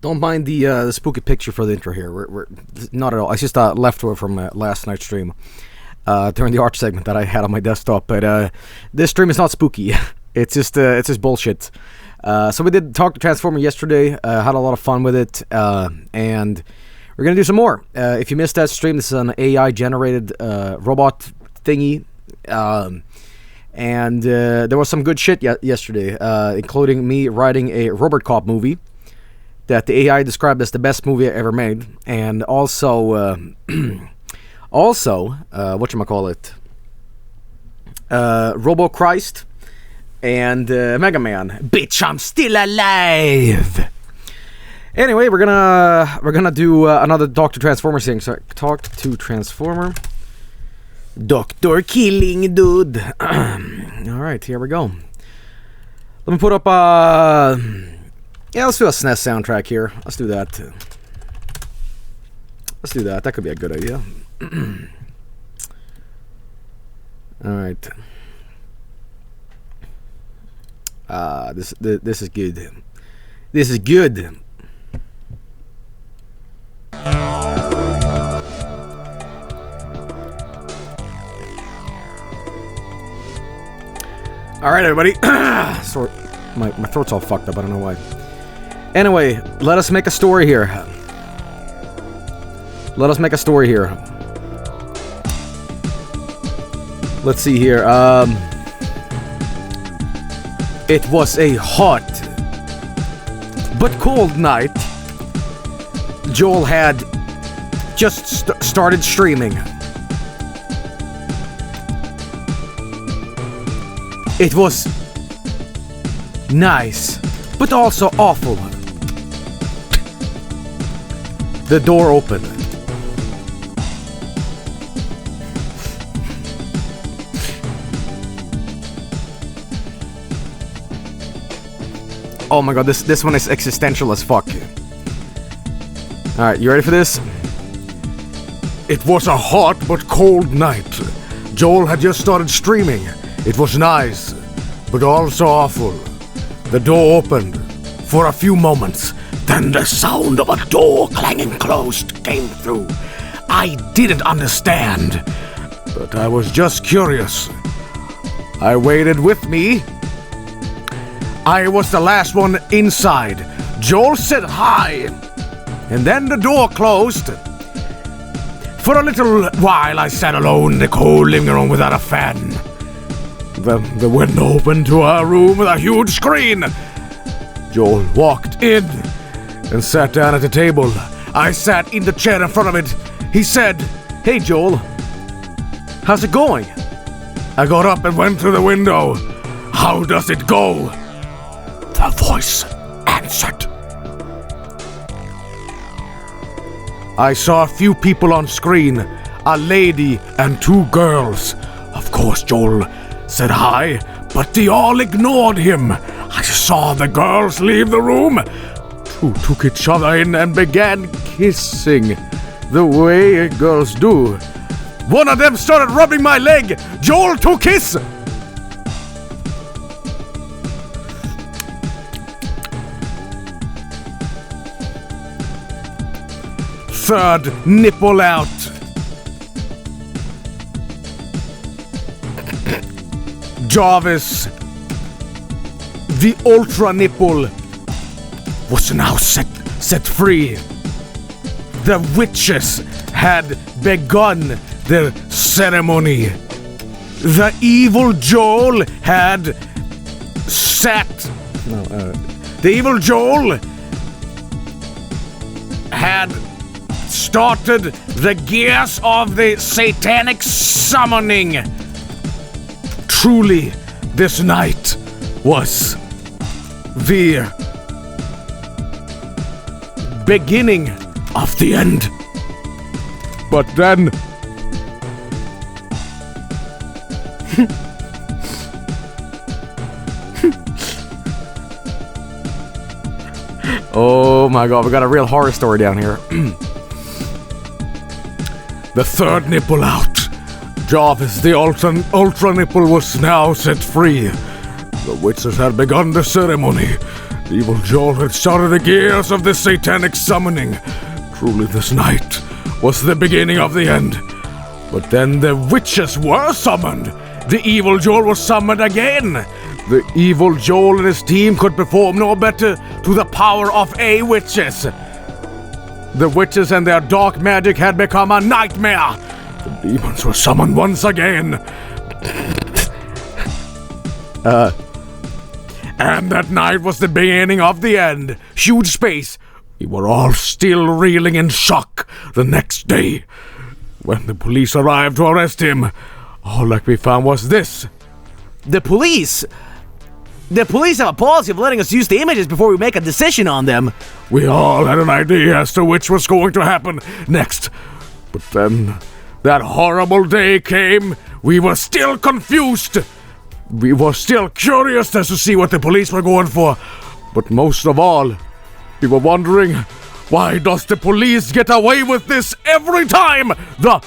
Don't mind the spooky picture for the intro here. We're not at all. It's just leftover from last night's stream during the art segment that I had on my desktop. But this stream is not spooky. It's just bullshit. So we did Talk to Transformer yesterday. Had a lot of fun with it, and we're gonna do some more. If you missed that stream, this is an AI generated robot thingy. And there was some good shit yesterday, including me writing a Robert Cop movie that the AI described as the best movie I ever made, and also whatchamacallit, Robo Christ and Mega Man. Bitch, I'm still alive. Anyway, we're gonna do another Dr. Transformer thing. So Talk to Transformer. Doctor Killing Dude. Alright, here we go. Let me put up let's do a SNES soundtrack here. Let's do that. That could be a good idea. Alright. This is good. This is good. Alright, everybody. Sorry, my throat's all fucked up. I don't know why. Anyway, let us make a story here. Let's see here. It was a hot but cold night. Joel had just started streaming. It was nice, but also awful. The door opened. Oh my god, this one is existential as fuck. Alright, you ready for this? It was a hot but cold night. Joel had just started streaming. It was nice, but also awful. The door opened for a few moments. Then the sound of a door clanging closed came through. I didn't understand, but I was just curious. I waited with me. I was the last one inside. Joel said hi, and then the door closed. For a little while I sat alone in the cold living room without a fan. The window opened to a room with a huge screen. Joel walked in and sat down at the table. I sat in the chair in front of it. He said, "Hey Joel, how's it going?" I got up and went through the window. "How does it go?" The voice answered. I saw a few people on screen, a lady and two girls. Of course, Joel said hi, but they all ignored him. I saw the girls leave the room. Two took each other in and began kissing, the way girls do. One of them started rubbing my leg. Joel took his. Third nipple out. Jarvis, the ultra nipple, was now set free. The witches had begun their ceremony. The evil Joel had the evil Joel had started the gears of the satanic summoning. Truly, this night was the beginning of the end. But then oh my god, we got a real horror story down here. The third nipple out. Jarvis, the ultra nipple, was now set free. The witches had begun the ceremony. Evil Joel had started the gears of this satanic summoning. Truly this night was the beginning of the end. But then the witches were summoned. The evil Joel was summoned again. The evil Joel and his team could perform no better to the power of witches. The witches and their dark magic had become a nightmare. The demons were summoned once again. And that night was the beginning of the end. Huge space. We were all still reeling in shock the next day. When the police arrived to arrest him, all that we found was this. The police? The police have a policy of letting us use the images before we make a decision on them. We all had an idea as to which was going to happen next. But then, that horrible day came. We were still confused. We were still curious as to see what the police were going for. But most of all, we were wondering, why does the police get away with this every time? The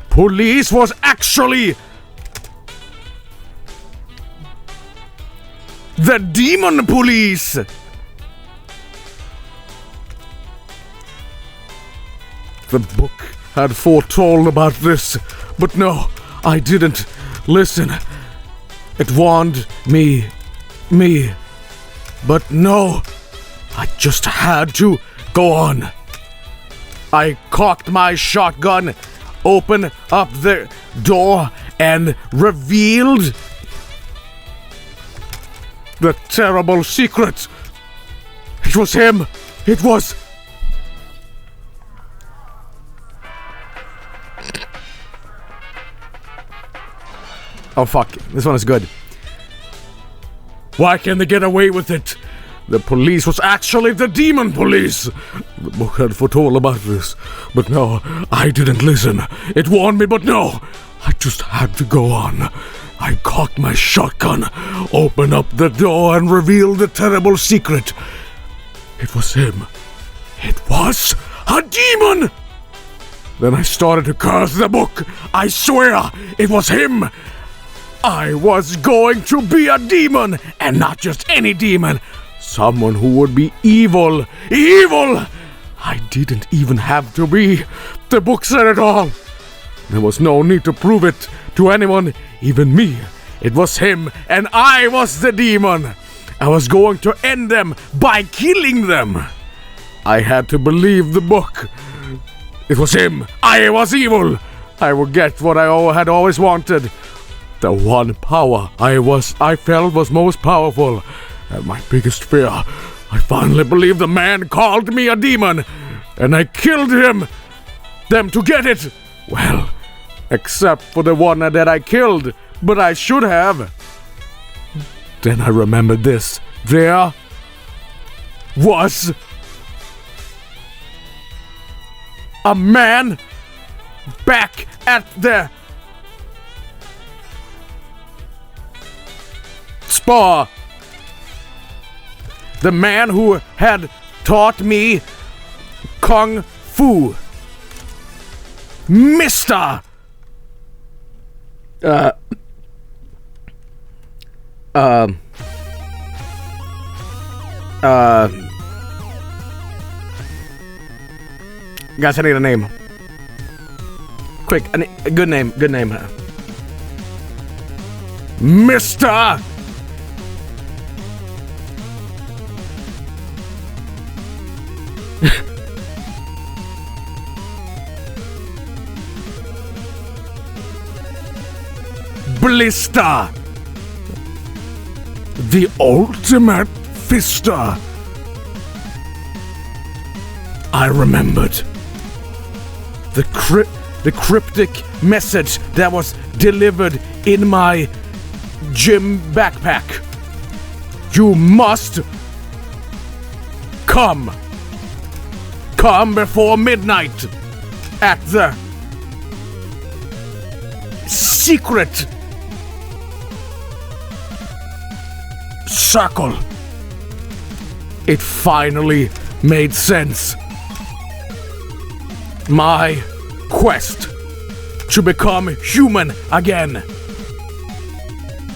police was actually the demon police! The book had foretold about this, but no, I didn't listen. It warned me. But no, I just had to go on. I cocked my shotgun, opened up the door, and revealed the terrible secret. It was him. It was... Oh fuck, this one is good. Why can they get away with it? The police was actually the demon police. The book had foretold about this, but no, I didn't listen. It warned me, but no, I just had to go on. I cocked my shotgun, opened up the door, and revealed the terrible secret. It was him. It was a demon! Then I started to curse the book. I swear, it was him. I was going to be a demon, and not just any demon. Someone who would be evil. Evil! I didn't even have to be. The book said it all. There was no need to prove it to anyone, even me. It was him, and I was the demon. I was going to end them by killing them. I had to believe the book. It was him. I was evil. I would get what I had always wanted. The one power I felt was most powerful. And my biggest fear, I finally believed the man called me a demon. And I killed him. Them to get it. Well, except for the one that I killed. But I should have. Then I remembered this. There was a man back at the spa. The man who had taught me Kung Fu. Mr. Guys, I need a name. Quick, a good name, Mr. Blister. The ultimate fister. I remembered. The cryptic message that was delivered in my gym backpack. You must come before midnight at the secret circle. It finally made sense. My quest to become human again.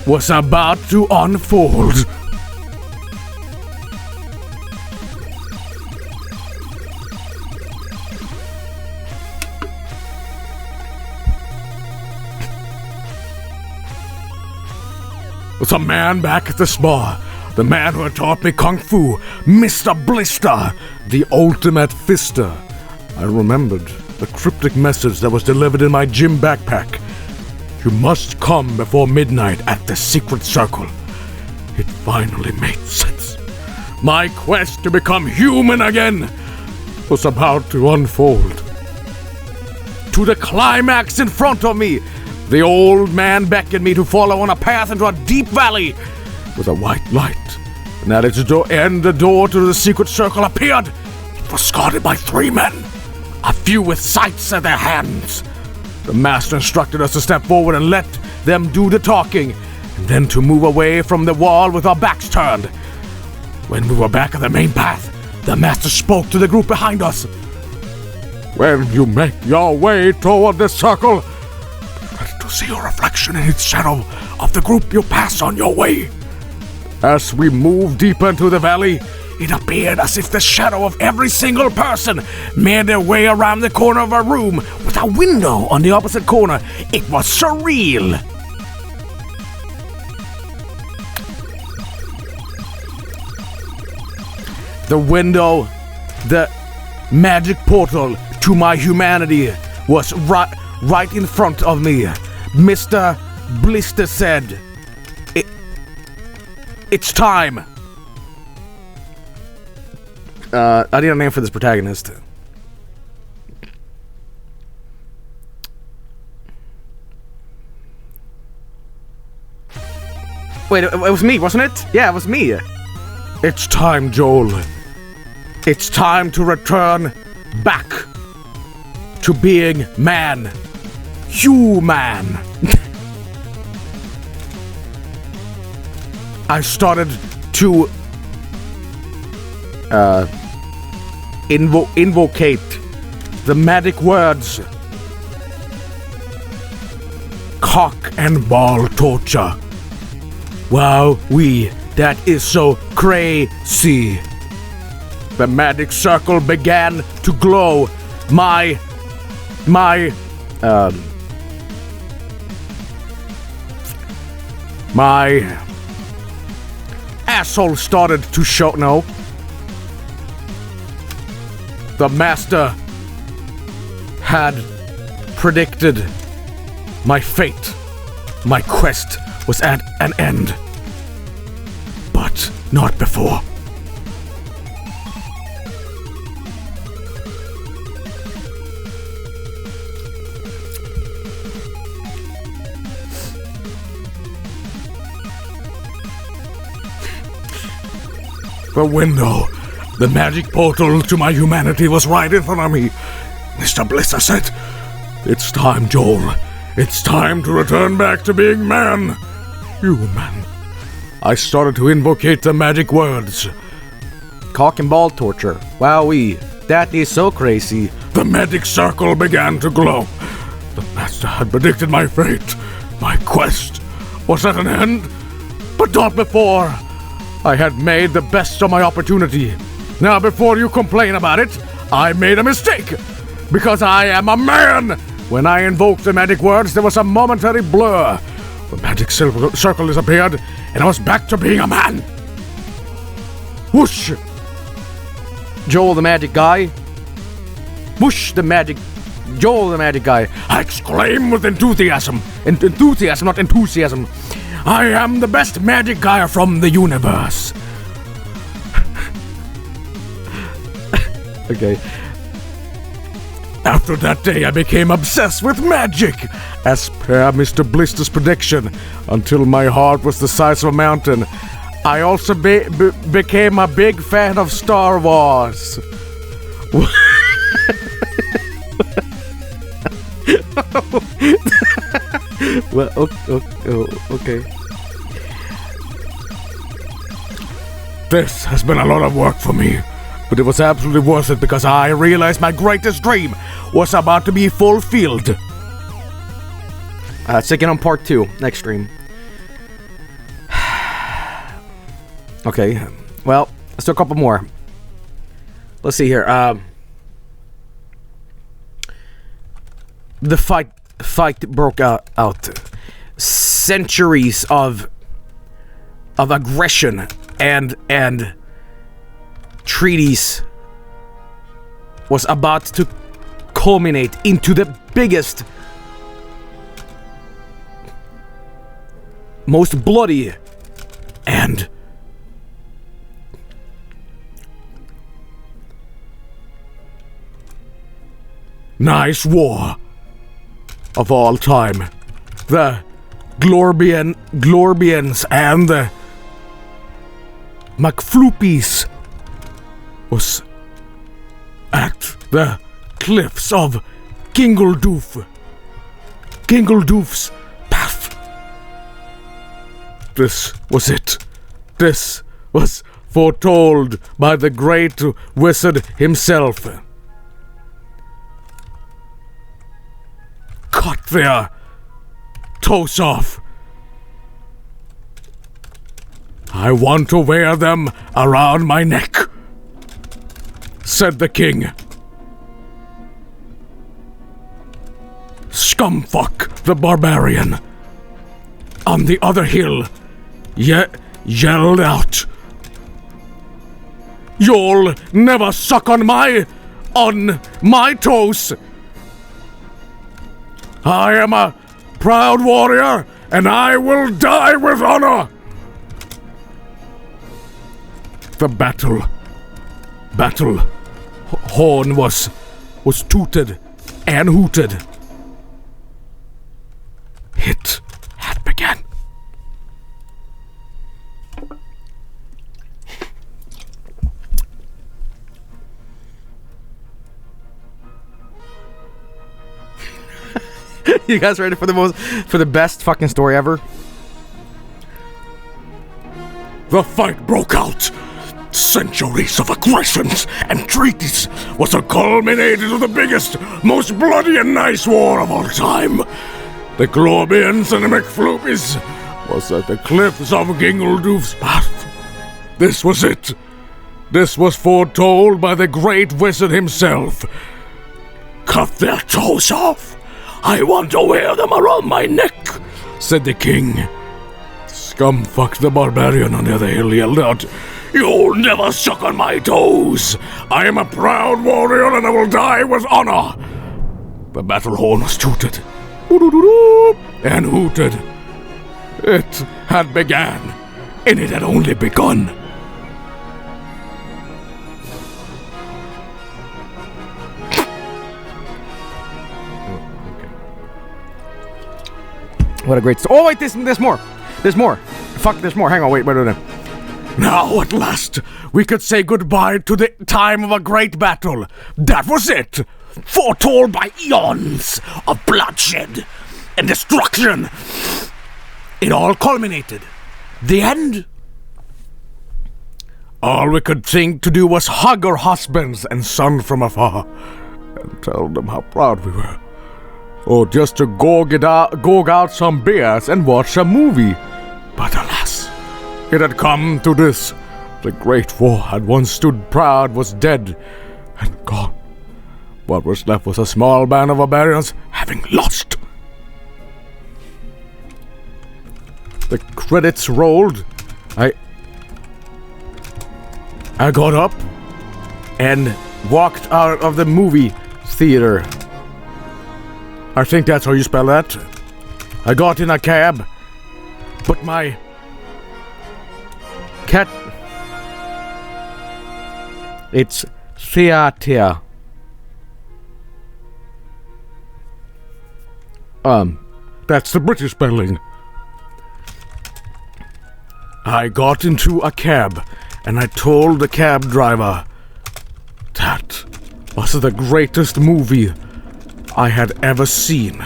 was about to unfold. Was a man back at the spa, the man who had taught me Kung Fu, Mr. Blister, the ultimate fister. I remembered the cryptic message that was delivered in my gym backpack. You must come before midnight at the secret circle. It finally made sense. My quest to become human again was about to unfold. To the climax in front of me, the old man beckoned me to follow on a path into a deep valley with a white light. And at its end, the door to the secret circle appeared. It was guarded by 3 men, a few with scythes at their hands. The master instructed us to step forward and let them do the talking, and then to move away from the wall with our backs turned. When we were back at the main path, the master spoke to the group behind us. When you make your way toward the circle, to see your reflection in its shadow of the group you pass on your way. As we moved deeper into the valley, it appeared as if the shadow of every single person made their way around the corner of a room with a window on the opposite corner. It was surreal. The window, the magic portal to my humanity was right in front of me. Mr. Blister said, it's time. I need a name for this protagonist. Wait, it was me, wasn't it? Yeah, it was me. It's time, Joel. It's time to return back to being man. Human. I started to invocate the magic words cock and ball torture. Wow, that is so crazy. The magic circle began to glow. My asshole started to show. No. The master had predicted my fate. My quest was at an end. But not before. The window, the magic portal to my humanity was right in front of me. Mr. Blister said, it's time, Joel. It's time to return back to being man. Human. I started to invocate the magic words. Cock and ball torture. Wowee. That is so crazy. The magic circle began to glow. The master had predicted my fate. My quest was at an end, but not before. I had made the best of my opportunity. Now, before you complain about it, I made a mistake. Because I am a man. When I invoked the magic words, there was a momentary blur. The magic circle disappeared, and I was back to being a man. Whoosh! Joel the magic guy. Whoosh the magic... Joel the magic guy. I exclaim with enthusiasm. Enthusiasm, not enthusiasm. I am the best magic guy from the universe. Okay. After that day, I became obsessed with magic, as per Mr. Blister's prediction, until my heart was the size of a mountain. I also became a big fan of Star Wars. Well, okay. This has been a lot of work for me, but it was absolutely worth it because I realized my greatest dream was about to be fulfilled. Second on part 2, next stream. Okay, well, let's do a couple more. Let's see here. The fight broke out. Centuries of aggression and treaties was about to culminate into the biggest, most bloody and nice war of all time. The Glorbians and the McFloopies was at the cliffs of Gingledoof. Gingledoof's path. This was it. This was foretold by the great wizard himself. Cut their toes off. I want to wear them around my neck, said the king. Scumfuck the barbarian on the other hill yelled out, "You'll never suck on my toes. I am a proud warrior, and I will die with honor." The battle horn was tooted and hooted. It had begun. You guys ready for the best fucking story ever? The fight broke out. Centuries of aggressions and treaties was a culminated of the biggest, most bloody and nice war of all time. The Glorbians and the McFloopies was at the cliffs of Gingledoof's path. This was it. This was foretold by the great wizard himself. Cut their toes off. I want to wear them around my neck, said the king. Scumfuck the barbarian on the other hill yelled out, "You'll never suck on my toes. I am a proud warrior and I will die with honor." The battle horn was tooted and hooted. It had begun, and it had only begun. What a great story. Oh, wait, there's more. There's more. Fuck, there's more. Hang on, wait. Now, at last, we could say goodbye to the time of a great battle. That was it. Foretold by eons of bloodshed and destruction. It all culminated. The end. All we could think to do was hug our husbands and sons from afar and tell them how proud we were. Or just to gorg out some beers and watch a movie. But alas, it had come to this. The great war had once stood proud was dead and gone. What was left was a small band of barbarians having lost. The credits rolled. I got up and walked out of the movie theater. I think that's how you spell that. I got in a cab, but my cat... It's theater. That's the British spelling. I got into a cab, and I told the cab driver that was the greatest movie I had ever seen.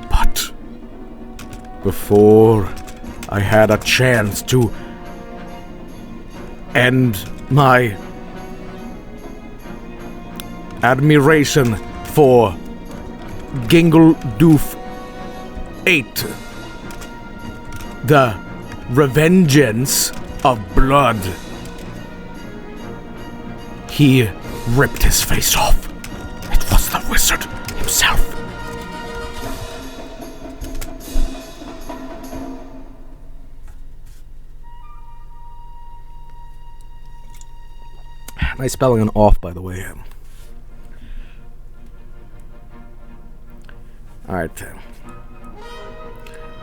But before I had a chance to end my admiration for Gingledoof 8, the revengeance of blood. He ripped his face off. It was the wizard himself. Nice spelling on off, by the way. Alright.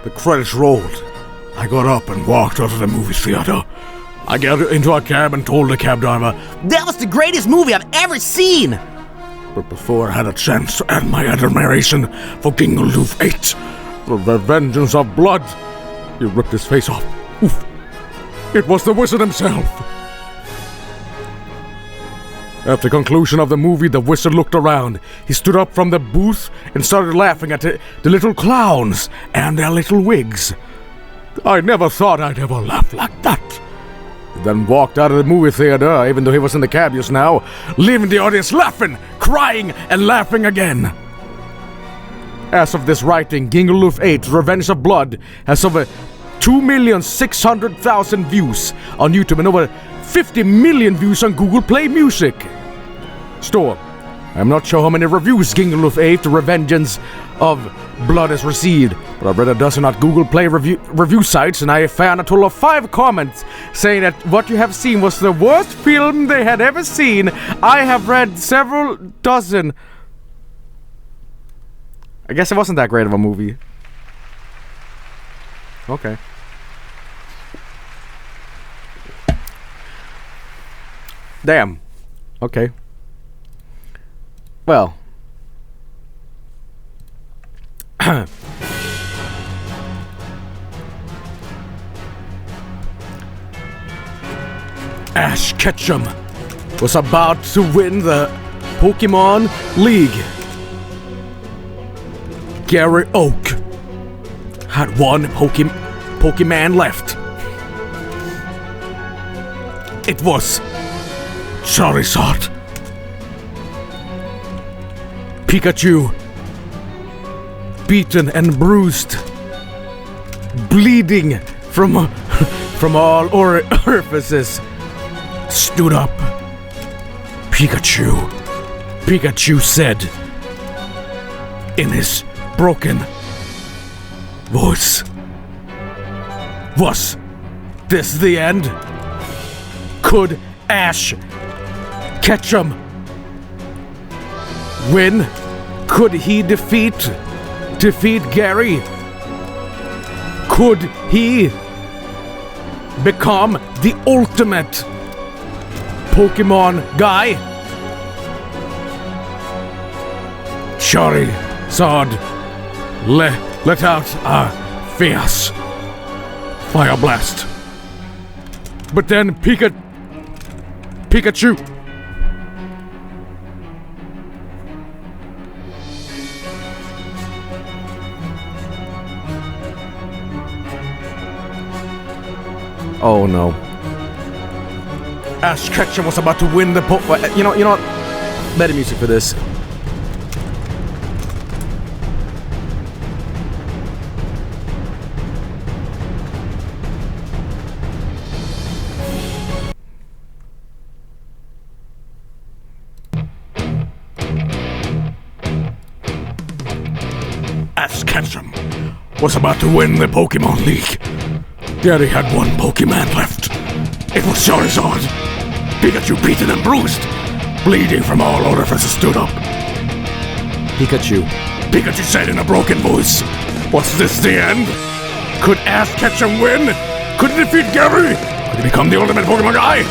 The credits rolled. I got up and walked out of the movie theater. I got into a cab and told the cab driver, That was the greatest movie I've ever seen! but before I had a chance to add my admiration for Gingledoof 8, the revengeance of blood, he ripped his face off. Oof. It was the wizard himself. After conclusion of the movie, the wizard looked around. He stood up from the booth and started laughing at the little clowns and their little wigs. I never thought I'd ever laugh like that. He then walked out of the movie theater, even though he was in the cab just now, leaving the audience laughing, crying, and laughing again. As of this writing, Gingledoof 8, Revenge of Blood, has over 2,600,000 views on YouTube and over 50 million views on Google Play Music Store. I'm not sure how many reviews Gingledoof 8, The Revengeance of Blood has received, but I've read a dozen at Google Play review sites, and I found a total of 5 comments saying that what you have seen was the worst film they had ever seen. I have read several dozen. I guess it wasn't that great of a movie. Okay. Damn. Okay. Well. Ash Ketchum was about to win the Pokemon League. Gary Oak had one Pokemon left. It was Charizard. Pikachu, beaten and bruised, bleeding from all orifices, stood up. Pikachu said in his broken voice, "Was this the end? Could Ash Ketchum win? Could he defeat Gary? Could he become the ultimate Pokemon guy?" Charizard let out a fierce fire blast. But then Pikachu oh no. Ash Ketchum was about to win the You know what? Better music for this. Ash Ketchum was about to win the Pokemon League. Gary had one Pokemon left. It was Charizard. Pikachu, beaten and bruised, bleeding from all orifices, stood up. Pikachu said in a broken voice, "Was this the end? Could Ash Ketchum win? Could he defeat Gary? Could he become the ultimate Pokemon guy?"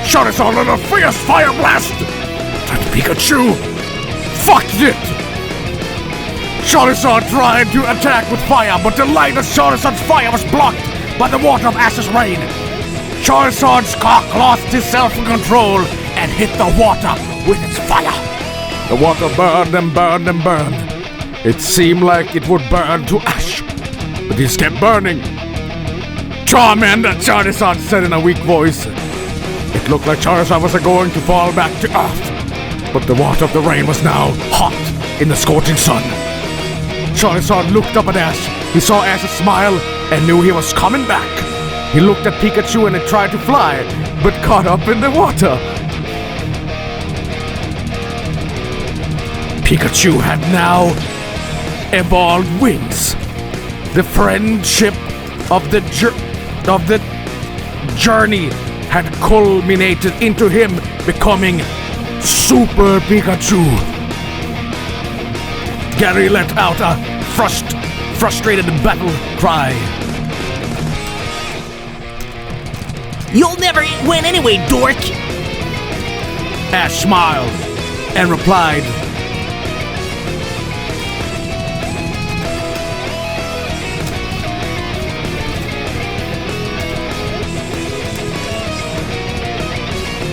Charizard let a fierce fire blast, and Pikachu fucked it. Charizard tried to attack with fire, but the light of Charizard's fire was blocked by the water of Ash's rain. Charizard's cock lost his self-control and hit the water with its fire. The water burned and burned and burned. It seemed like it would burn to ash, but it kept burning. Charmander, Charizard said in a weak voice. It looked like Charizard was going to fall back to earth, but the water of the rain was now hot in the scorching sun. Charizard looked up at Ash. He saw Ash's smile and knew he was coming back. He looked at Pikachu and it tried to fly, but caught up in the water. Pikachu had now evolved wings. The friendship of the journey had culminated into him becoming Super Pikachu. Gary let out a frustrated battle cry. You'll never win anyway, dork! Ash smiled and replied,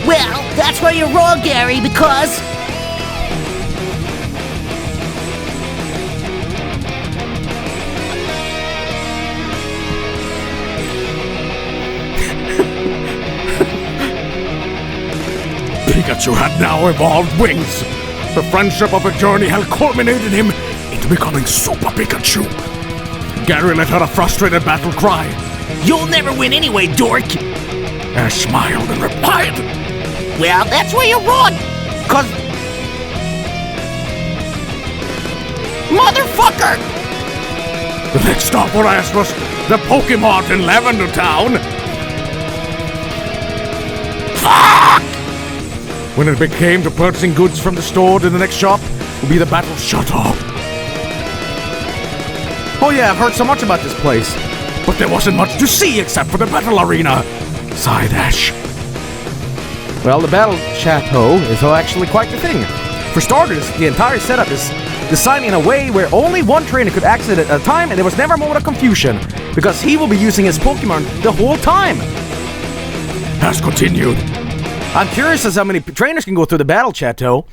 Well, that's where you're wrong, Gary, because... Pikachu had now evolved wings. The friendship of a journey had culminated him into becoming Super Pikachu. Gary let out a frustrated battle cry. You'll never win anyway, dork! Ash smiled and replied, Well, that's where you're wrong, Cause... motherfucker! The next stop for Ash was the Pokemon in Lavender Town. Fuck! When it became to purchasing goods from the store to the next shop would be the Battle Chateau. Oh yeah, I've heard so much about this place. But there wasn't much to see except for the battle arena, sighed Ash. Well, the Battle Chateau is actually quite the thing. For starters, the entire setup is designed in a way where only one trainer could access it at a time, and there was never a moment of confusion, because he will be using his Pokemon the whole time. Ash continued. I'm curious as how many trainers can go through the Battle Chateau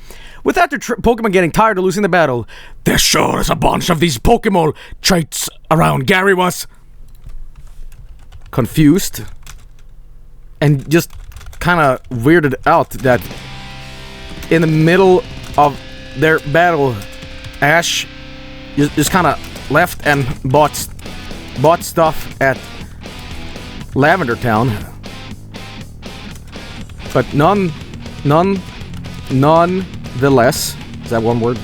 without their Pokemon getting tired of losing the battle. There sure is a bunch of these Pokemon traits around. Gary was confused and just kind of weirded out that in the middle of their battle, Ash just kind of left and bought stuff at Lavender Town. But nonetheless, is that one word?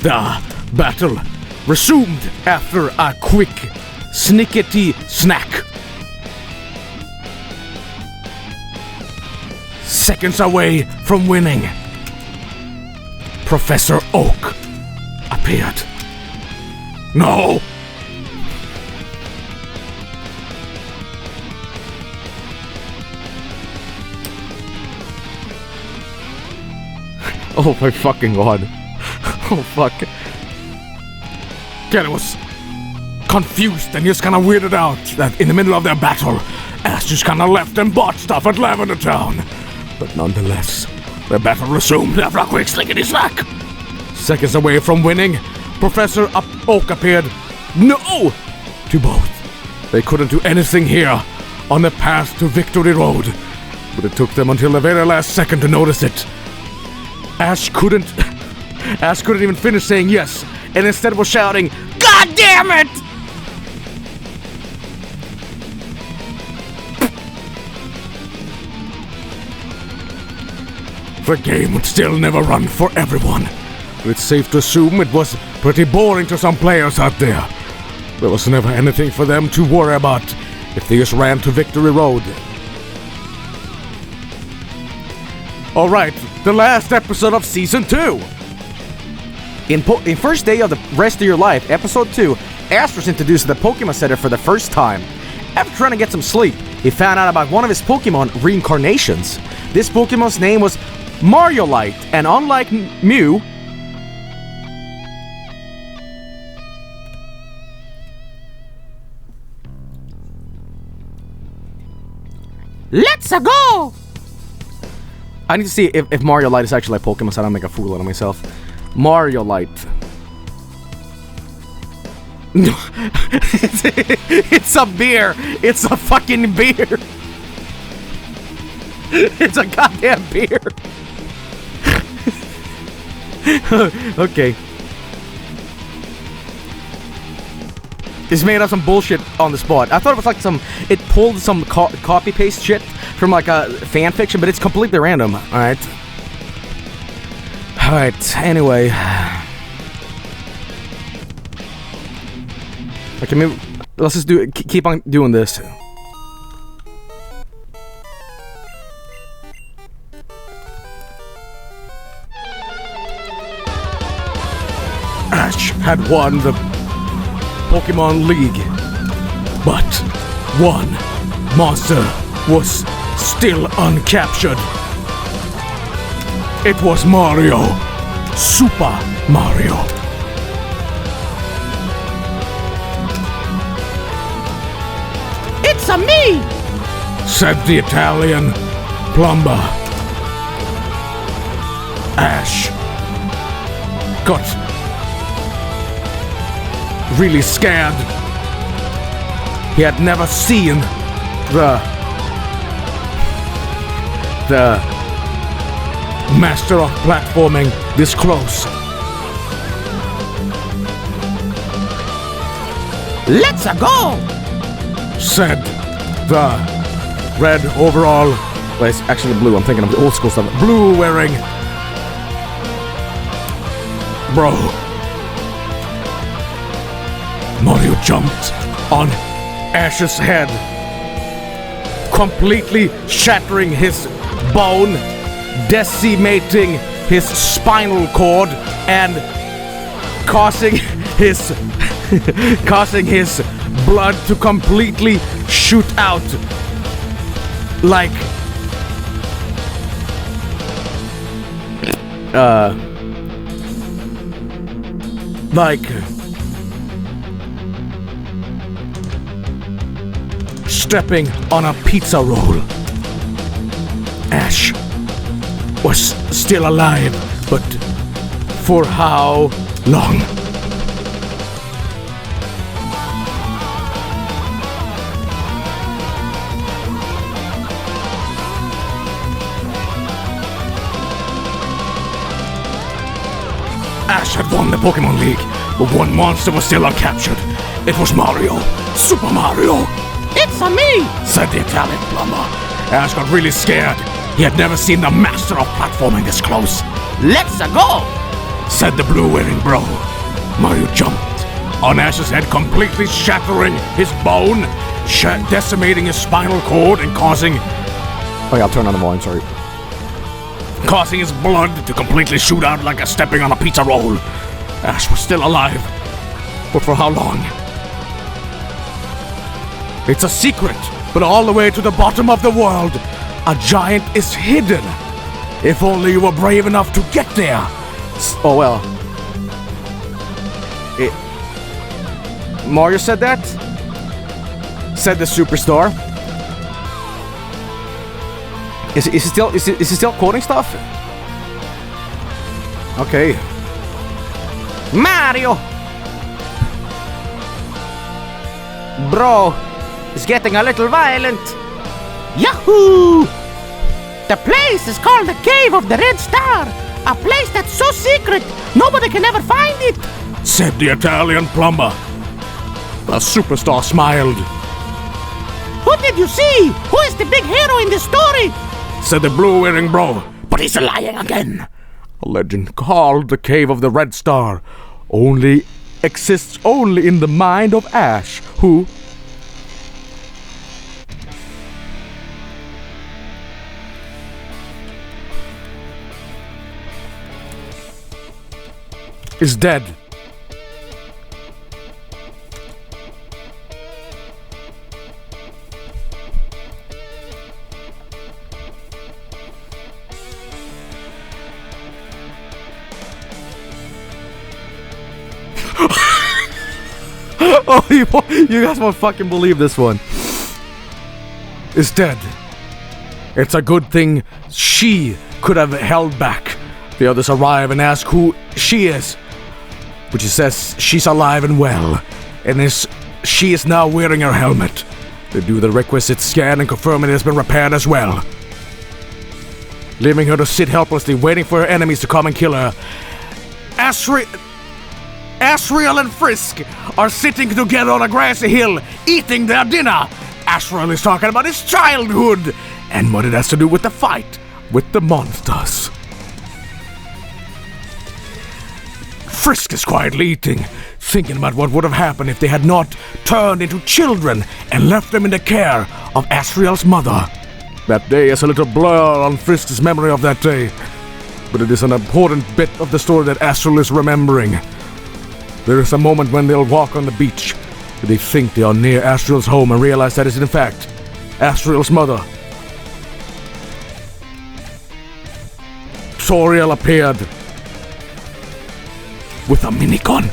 The battle resumed after a quick snickety snack. Seconds away from winning, Professor Oak appeared. No! Oh my fucking god. Oh fuck. Gary was confused and just kind of weirded out that in the middle of their battle, Ash just kind of left and bought stuff at Lavender Town. But nonetheless, the battle resumed after a quick slickety snack. Seconds away from winning, Professor Oak appeared. No! To both. They couldn't do anything here on the path to Victory Road, but it took them until the very last second to notice it. Ash couldn't even finish saying yes, and instead was shouting, "God damn it!" The game would still never run for everyone. It's safe to assume it was pretty boring to some players out there. There was never anything for them to worry about if they just ran to Victory Road. Alright, the last episode of Season 2. In first day of the rest of your life, episode 2, Ash was introduced to the Pokemon Center for the first time. After trying to get some sleep, he found out about one of his Pokemon reincarnations. This Pokemon's name was Mariolite, and unlike Mew, Let's go! I need to see if Mariolite is actually a Pokemon, so I don't make a fool out of myself. Mariolite. It's a beer! It's a fucking beer! It's a goddamn beer! Okay. It's made up some bullshit on the spot. I thought it was like it pulled some copy-paste shit from like a fan fiction, but it's completely random. Alright, anyway. Okay, maybe, let's just keep on doing this. Ash had won the Pokemon League, but one monster was still uncaptured. It was Mario. Super Mario. It's a me! Said the Italian plumber. Ash got really scared. He had never seen the master of platforming this close. Let's go! Said the red overall. Well, it's actually blue. I'm thinking of the old school stuff. Blue wearing bro. Mario jumped on Ash's head, completely shattering his bone, decimating his spinal cord, and causing his blood to completely shoot out like stepping on a pizza roll. Ash was still alive, but for how long? Ash had won the Pokemon League, but one monster was still uncaptured. It was Mario. Super Mario. It's a me! Said the Italian plumber. Ash got really scared. He had never seen the master of platforming this close. Let's go! Said the blue-wearing bro. Mario jumped on Ash's head, completely shattering his bone, decimating his spinal cord, and causing... Oh yeah, I'll turn on the volume, sorry. Causing his blood to completely shoot out like a stepping on a pizza roll. Ash was still alive. But for how long? It's a secret, but all the way to the bottom of the world, a giant is hidden. If only you were brave enough to get there. Oh well. Mario said that? Said the superstar. Is he still quoting stuff? Okay. Mario! Bro, it's getting a little violent. Yahoo! The place is called the Cave of the Red Star. A place that's so secret, nobody can ever find it. Said the Italian plumber. The superstar smiled. Who did you see? Who is the big hero in this story? Said the blue-wearing bro. But he's lying again. A legend called the Cave of the Red Star exists only in the mind of Ash, who is dead. Oh, you guys won't fucking believe this one. Is dead. It's a good thing she could have held back. The others arrive and ask who she is. But she says she's alive and well, and she is now wearing her helmet. They do the requisite scan and confirm it has been repaired as well, leaving her to sit helplessly, waiting for her enemies to come and kill her. Asriel and Frisk are sitting together on a grassy hill, eating their dinner. Asriel is talking about his childhood and what it has to do with the fight with the monsters. Frisk is quietly eating, thinking about what would have happened if they had not turned into children and left them in the care of Asriel's mother. That day is a little blur on Frisk's memory of that day, but it is an important bit of the story that Asriel is remembering. There is a moment when they'll walk on the beach. They think they are near Asriel's home and realize that is in fact Asriel's mother. Toriel appeared with a minigun.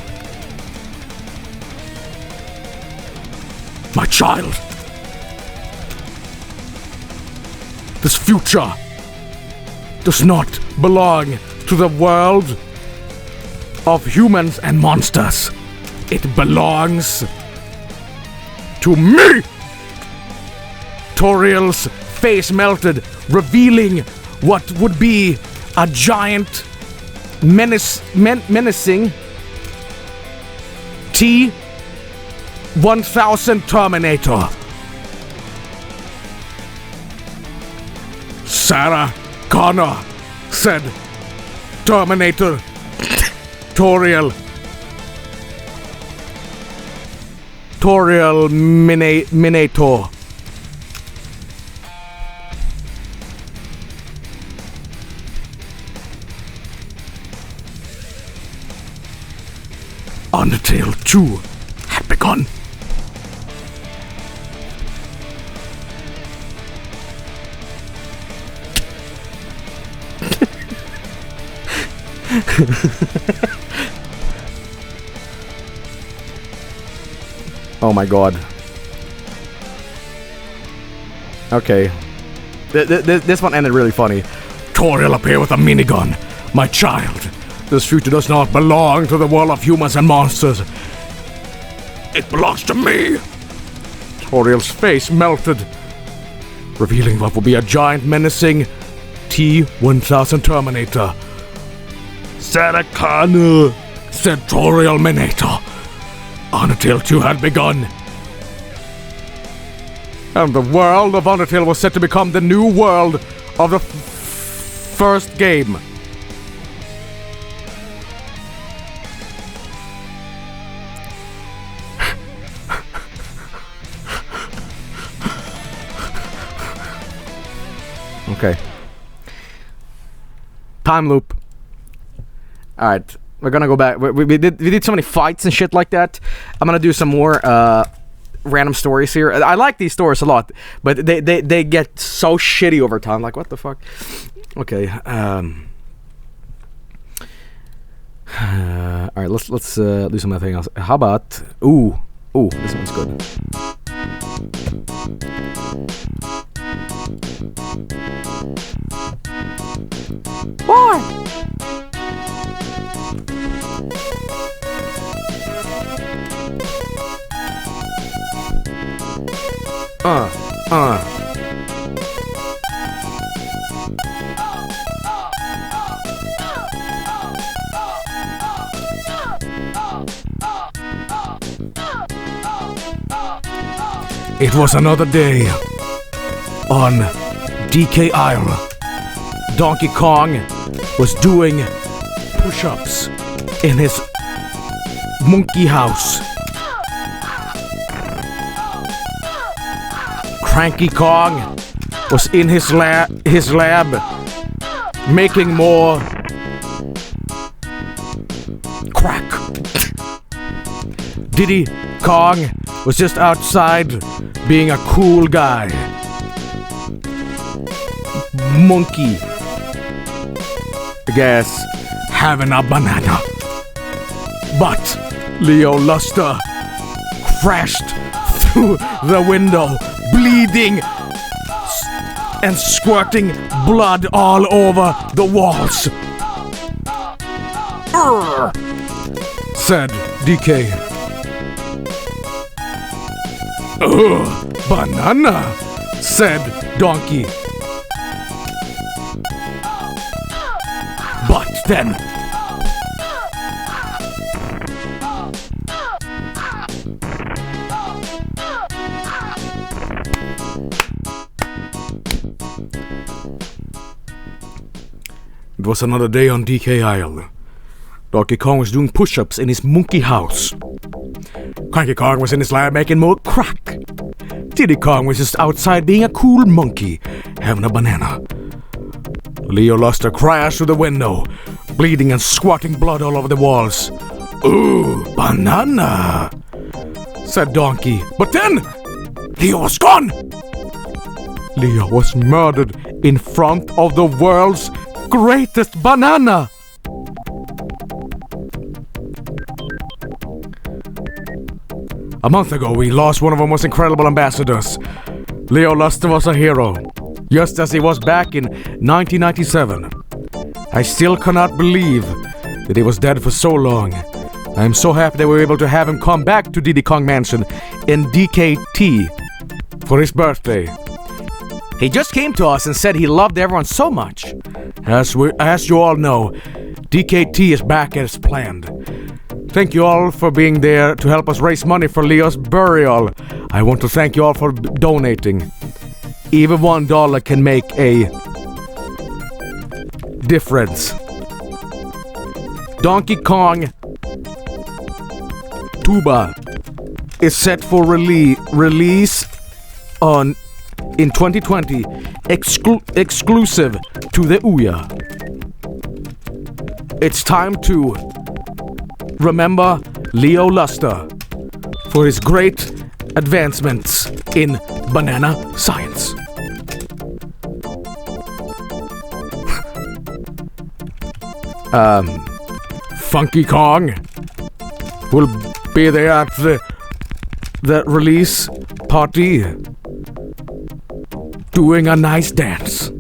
My child. This future does not belong to the world of humans and monsters. It belongs to me! Toriel's face melted, revealing what would be a giant, menacing T-1000 Terminator. Sarah Connor said, Terminator, Toriel Minator. Undertale 2 had begun. Oh my god. Okay. This one ended really funny. Toriel appeared with a minigun. My child, this future does not belong to the world of humans and monsters. It belongs to me. Toriel's face melted, revealing what will be a giant, menacing T-1000 Terminator. Sarah Connor, said Toriel Minator. Undertale 2 had begun. And the world of Undertale was set to become the new world of the first game. Okay. Time loop. Alright, we're gonna go back. We did so many fights and shit like that. I'm gonna do some more random stories here. I like these stories a lot, but they get so shitty over time. Like, what the fuck? Okay. Alright, let's do something else. How about ooh, this one's good. Boy! It was another day on DK Isle. Donkey Kong was doing push-ups in his monkey house. Cranky Kong was in his lab making more crack. Diddy Kong was just outside being a cool guy. Monkey, I guess, having a banana. But Leo Luster crashed through the window, bleeding and squirting blood all over the walls. Urgh, said DK. Banana, said Donkey. But then It was another day on DK Isle. Donkey Kong was doing push-ups in his monkey house. Cranky Kong was in his lab making more crack. Diddy Kong was just outside being a cool monkey, having a banana. Leo Luster crashed through the window, bleeding and squirting blood all over the walls. Ooh, banana, said Donkey. But then, Leo was gone! Leo was murdered in front of the world's greatest banana! A month ago, we lost one of our most incredible ambassadors. Leo Luster was a hero, just as he was back in 1997. I still cannot believe that he was dead for so long. I am so happy that we were able to have him come back to Diddy Kong Mansion in DKT for his birthday. He just came to us and said he loved everyone so much. As you all know, DKT is back as planned. Thank you all for being there to help us raise money for Leo's burial. I want to thank you all for donating. Even $1 can make a difference. Donkey Kong Tuba is set for release in 2020, exclusive to the Ouya. It's time to remember Leo Luster for his great advancements in banana science. Funky Kong will be there at the release party doing a nice dance.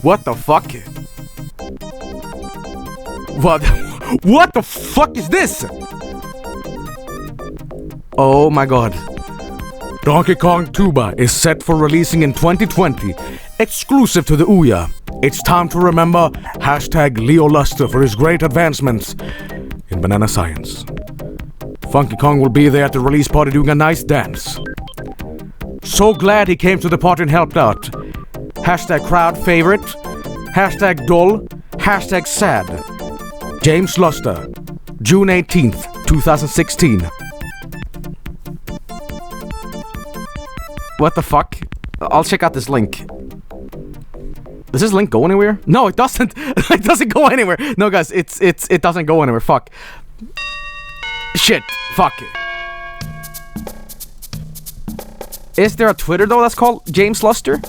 What the fuck? What the fuck is this? Oh my god. Donkey Kong Tuba is set for releasing in 2020, exclusive to the Ouya. It's time to remember #Leo Luster for his great advancements in banana science. Funky Kong will be there at the release party doing a nice dance. So glad he came to the party and helped out. #crowd favorite, #dull, #sad. James Luster, June 18th, 2016. What the fuck? I'll check out this link. Does this link go anywhere? No, it doesn't. It doesn't go anywhere. No, guys, it doesn't go anywhere. Fuck. Shit. Fuck. Is there a Twitter though that's called James Luster?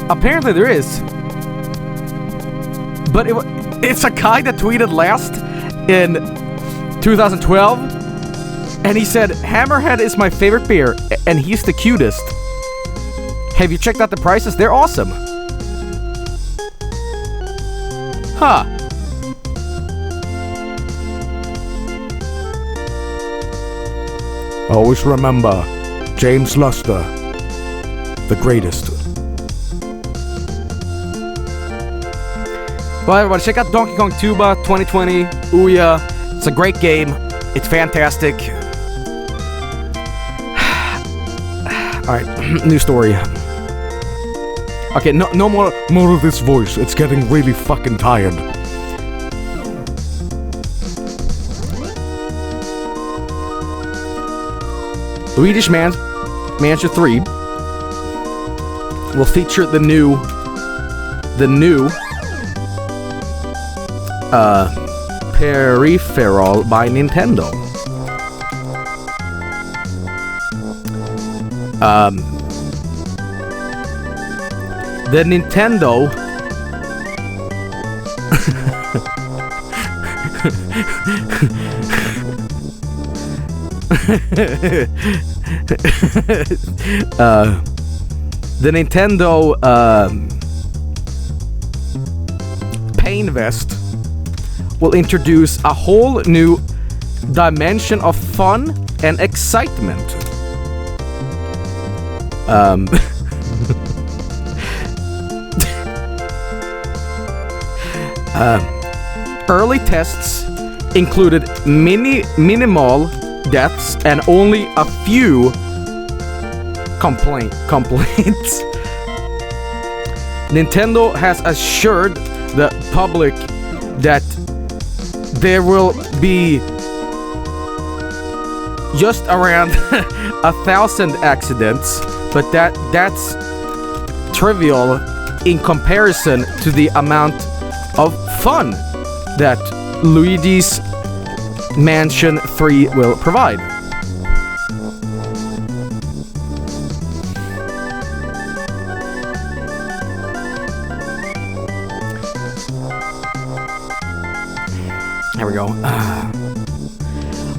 Apparently there is. But it's a guy that tweeted last in 2012, and he said, Hammerhead is my favorite beer, and he's the cutest. Have you checked out the prices? They're awesome. Huh. Always remember, James Luster, the greatest. Well, everybody, check out Donkey Kong Tuba 2020 Ouya. It's a great game. It's fantastic. Alright, new story. Okay, no more of this voice. It's getting really fucking tired. Luigi's Mansion 3 will feature the new peripheral by Nintendo. The Nintendo the Nintendo Pain Vest will introduce a whole new dimension of fun and excitement. Early tests included minimal deaths and only a few complaints. Nintendo has assured the public that there will be just around 1,000 accidents, but that's trivial in comparison to the amount of fun that Luigi's Mansion 3 will provide. Here we go.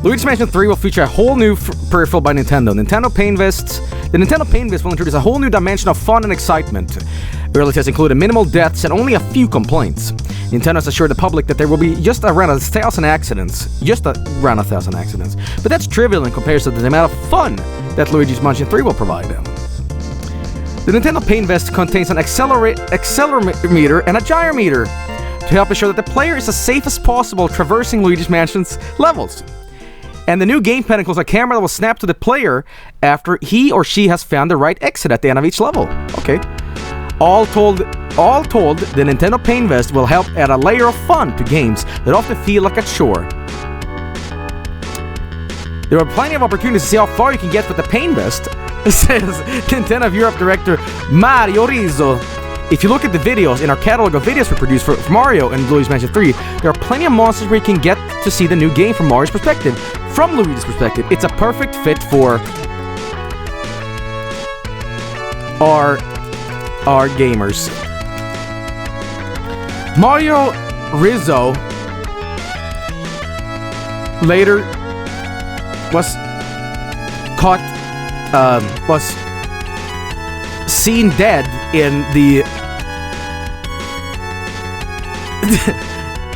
Luigi's Mansion 3 will feature a whole new peripheral by Nintendo. Nintendo Pain Vests. The Nintendo Pain Vest will introduce a whole new dimension of fun and excitement. Early tests included minimal deaths and only a few complaints. Nintendo has assured the public that there will be just around 1,000 accidents. But that's trivial in comparison to the amount of fun that Luigi's Mansion 3 will provide. The Nintendo Pain Vest contains an accelerometer and a gyrometer to help ensure that the player is as safe as possible traversing Luigi's Mansion's levels. And the new game pad includes a camera that will snap to the player after he or she has found the right exit at the end of each level. Okay. All told, the Nintendo Pain Vest will help add a layer of fun to games that often feel like a chore. There are plenty of opportunities to see how far you can get with the Pain Vest, says Nintendo of Europe director Mario Rizzo. If you look at the videos in our catalog of videos we produced for Mario and Luigi's Mansion 3, there are plenty of monsters where you can get to see the new game from Mario's perspective. From Luigi's perspective, it's a perfect fit for our gamers. Mario Rizzo later was seen dead in the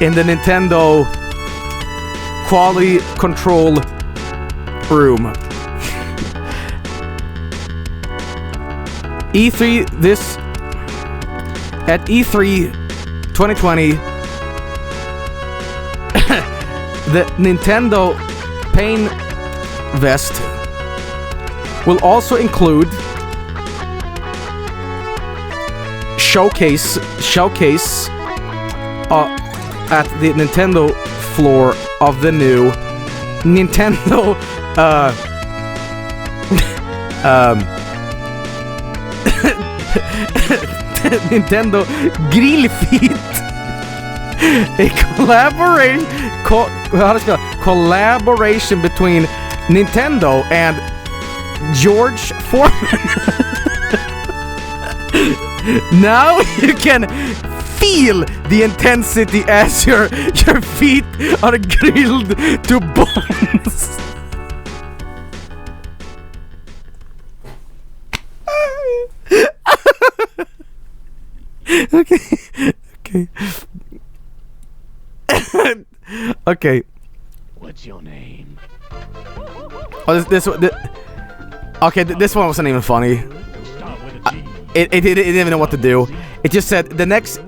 Nintendo quality control room. At E3 2020, the Nintendo Pain Vest will also include showcase at the Nintendo floor of the new Nintendo Nintendo Grillfeet, a collaboration between Nintendo and George Foreman. Now you can feel the intensity as your feet are grilled to bones. Okay. What's your name? Oh, this one wasn't even funny. It didn't even know what to do. It just said the next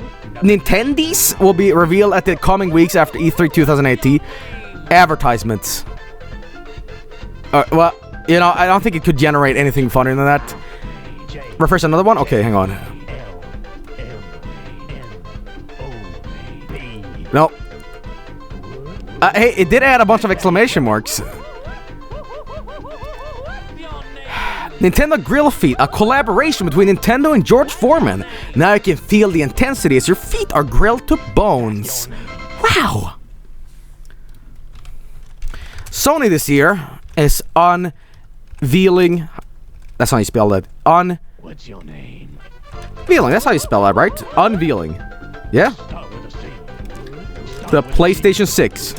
Nintendies will be revealed at the coming weeks after E3 2018. Advertisements. Well, you know, I don't think it could generate anything funnier than that. Refresh another one? Okay, hang on. No. Hey, it did add a bunch of exclamation marks. Nintendo Grill Feet, a collaboration between Nintendo and George Foreman. Now you can feel the intensity as your feet are grilled to bones. Wow! Sony this year is unveiling... That's how you spell it. What's your name? Unveiling, that's how you spell that, right? Unveiling. Yeah? The PlayStation 6.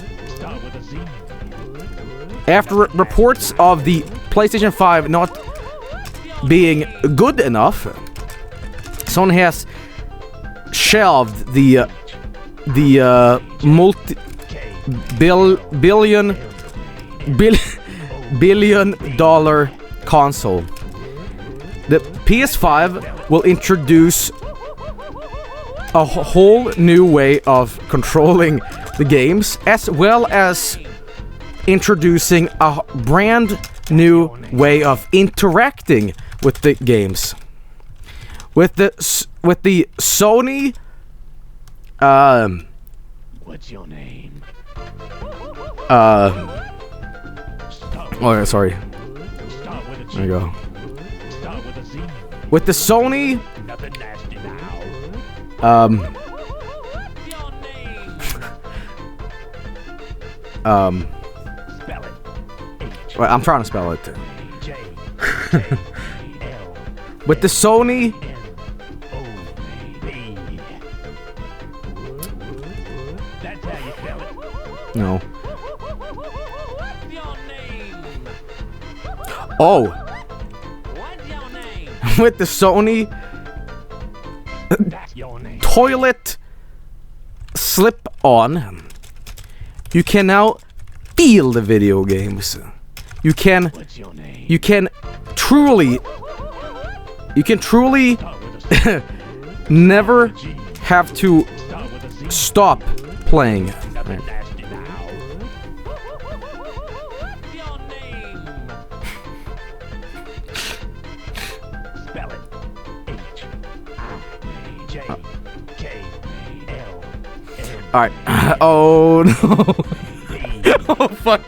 After reports of the PlayStation 5 not being good enough, Sony has shelved the multi-billion-dollar console. The PS5 will introduce a whole new way of controlling the games, as well as introducing a brand new way of interacting with the games. With the Sony What's your name? oh, sorry. Start with a G. There you go. Start with a Z. With the Sony Nothing nasty now. Your name. Spell it. Well, I'm trying to spell it. J. L. With the Sony O. B. That's how you spell it. no. What's your name? Oh, What's your name? with the Sony That's your name. toilet slip-on, you can now feel the video games. You can What's your name? truly Start with a C. never have to Start with a Z. stop playing. Nothing nasty now. What's your name? Spell it. H. I. J. K. L. N. Alright. Oh no. Oh fuck.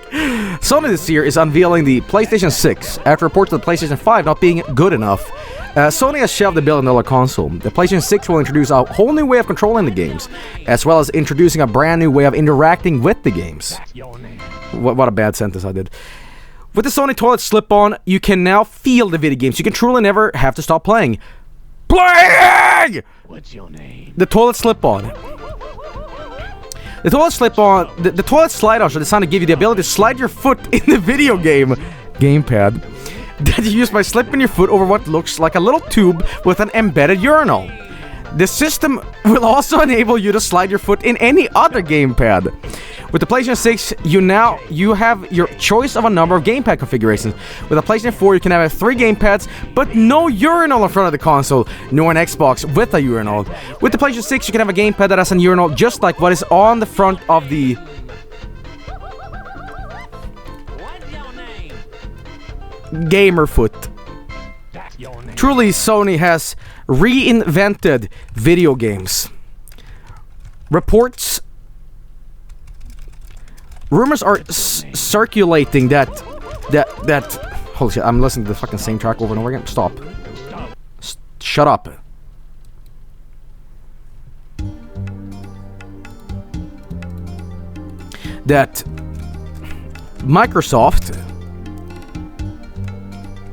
Sony this year is unveiling the PlayStation 6 after reports of the PlayStation 5 not being good enough. Sony has shelved the billion-dollar console. The PlayStation 6 will introduce a whole new way of controlling the games, as well as introducing a brand new way of interacting with the games. That's your name. What a bad sentence I did. With the Sony toilet slip-on, you can now feel the video games. You can truly never have to stop playing. Playing! What's your name? The toilet slip-on. The toilet slip-on, the toilet slide-ons are designed to give you the ability to slide your foot in the video gamepad that you use by slipping your foot over what looks like a little tube with an embedded urinal. The system will also enable you to slide your foot in any other gamepad. With the PlayStation 6, you have your choice of a number of gamepad configurations. With the PlayStation 4, you can have 3 gamepads, but no urinal in front of the console, nor an Xbox with a urinal. With the PlayStation 6, you can have a gamepad that has a urinal just like what is on the front of the What's your name? gamer foot. That's your name. Truly, Sony has reinvented video games. Rumors are circulating that holy shit, I'm listening to the fucking same track over and over again. Stop. Shut up. That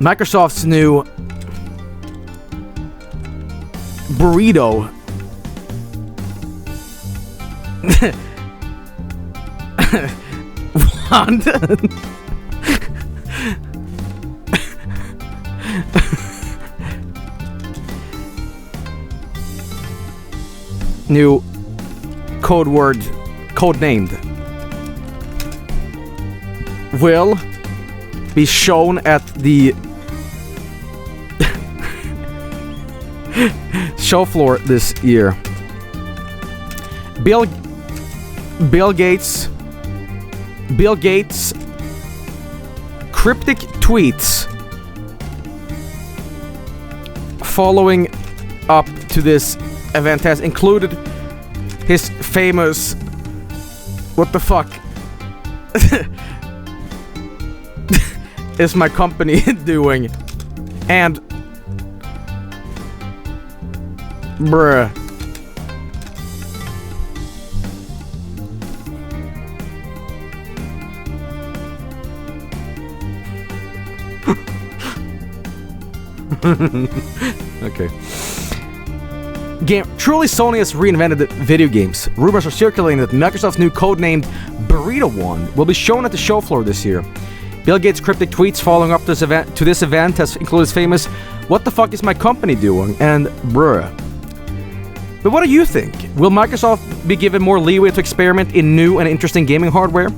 Microsoft's new burrito new code named will be shown at the show floor this year. Bill Gates cryptic tweets following up to this event has included his famous "What the fuck is my company doing?" and bruh. Okay. Truly, Sony has reinvented the video games. Rumors are circulating that Microsoft's new codenamed Burrito One will be shown at the show floor this year. Bill Gates' cryptic tweets following up this event has included his famous "What the fuck is my company doing?" and bruh. But what do you think? Will Microsoft be given more leeway to experiment in new and interesting gaming hardware?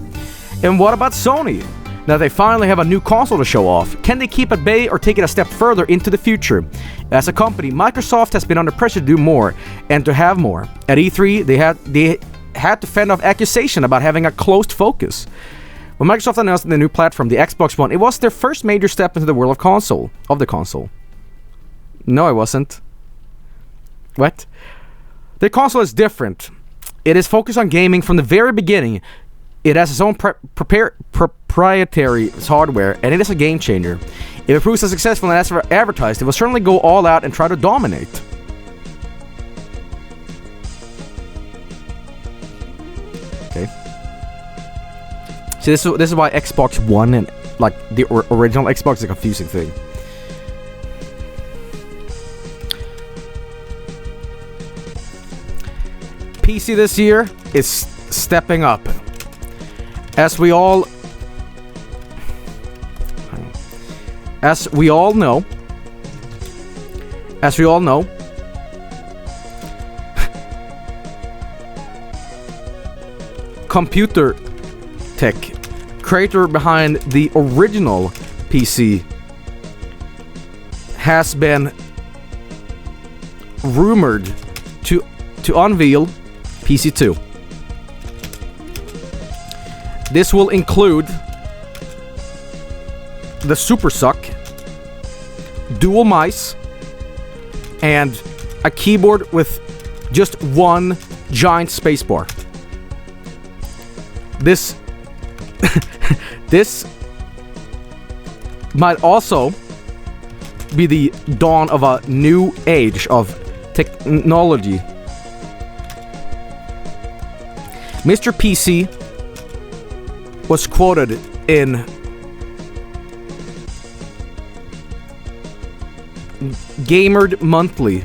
And what about Sony? Now they finally have a new console to show off. Can they keep at bay or take it a step further into the future? As a company, Microsoft has been under pressure to do more and to have more. At E3, they had to fend off accusation about having a closed focus. When Microsoft announced the new platform, the Xbox One, it was their first major step into the world of the console. No, it wasn't. What? The console is different. It is focused on gaming from the very beginning. It has its own proprietary hardware, and it is a game changer. If it proves as successful as advertised, it will certainly go all out and try to dominate. Okay. See, this is why Xbox One and like the original Xbox is a confusing thing. PC this year is stepping up. As we all know, Computer Tech, creator behind the original PC, has been rumored to unveil PC2. This will include the Super Suck, dual mice, and a keyboard with just one giant spacebar. This this might also be the dawn of a new age of technology. Mr. PC was quoted in Gamer Monthly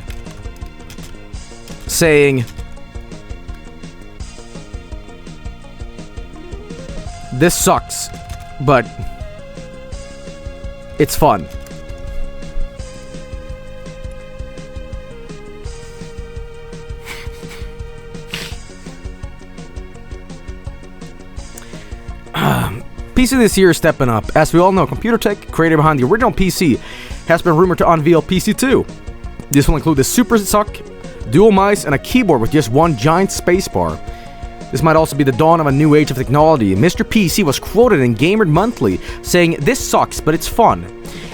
saying, "This sucks, but it's fun." PC this year is stepping up. As we all know, Computer Tech, creator behind the original PC, has been rumored to unveil PC2. This will include the Super Suck, dual mice, and a keyboard with just one giant spacebar. This might also be the dawn of a new age of technology. Mr. PC was quoted in Gamer Monthly saying, "This sucks, but it's fun,"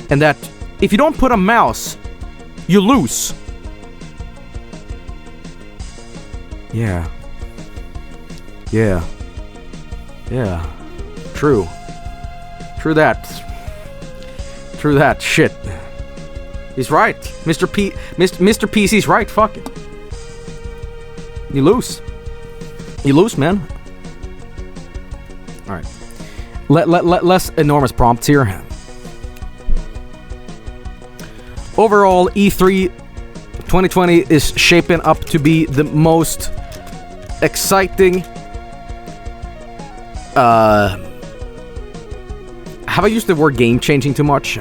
and that if you don't put a mouse, you lose. Yeah. True. True that. Shit. He's right. Mr. PC's right. Fuck it. You lose. You lose, man. Alright. Less enormous prompts here. Overall, E3 2020 is shaping up to be the most exciting. Have I used the word game changing too much?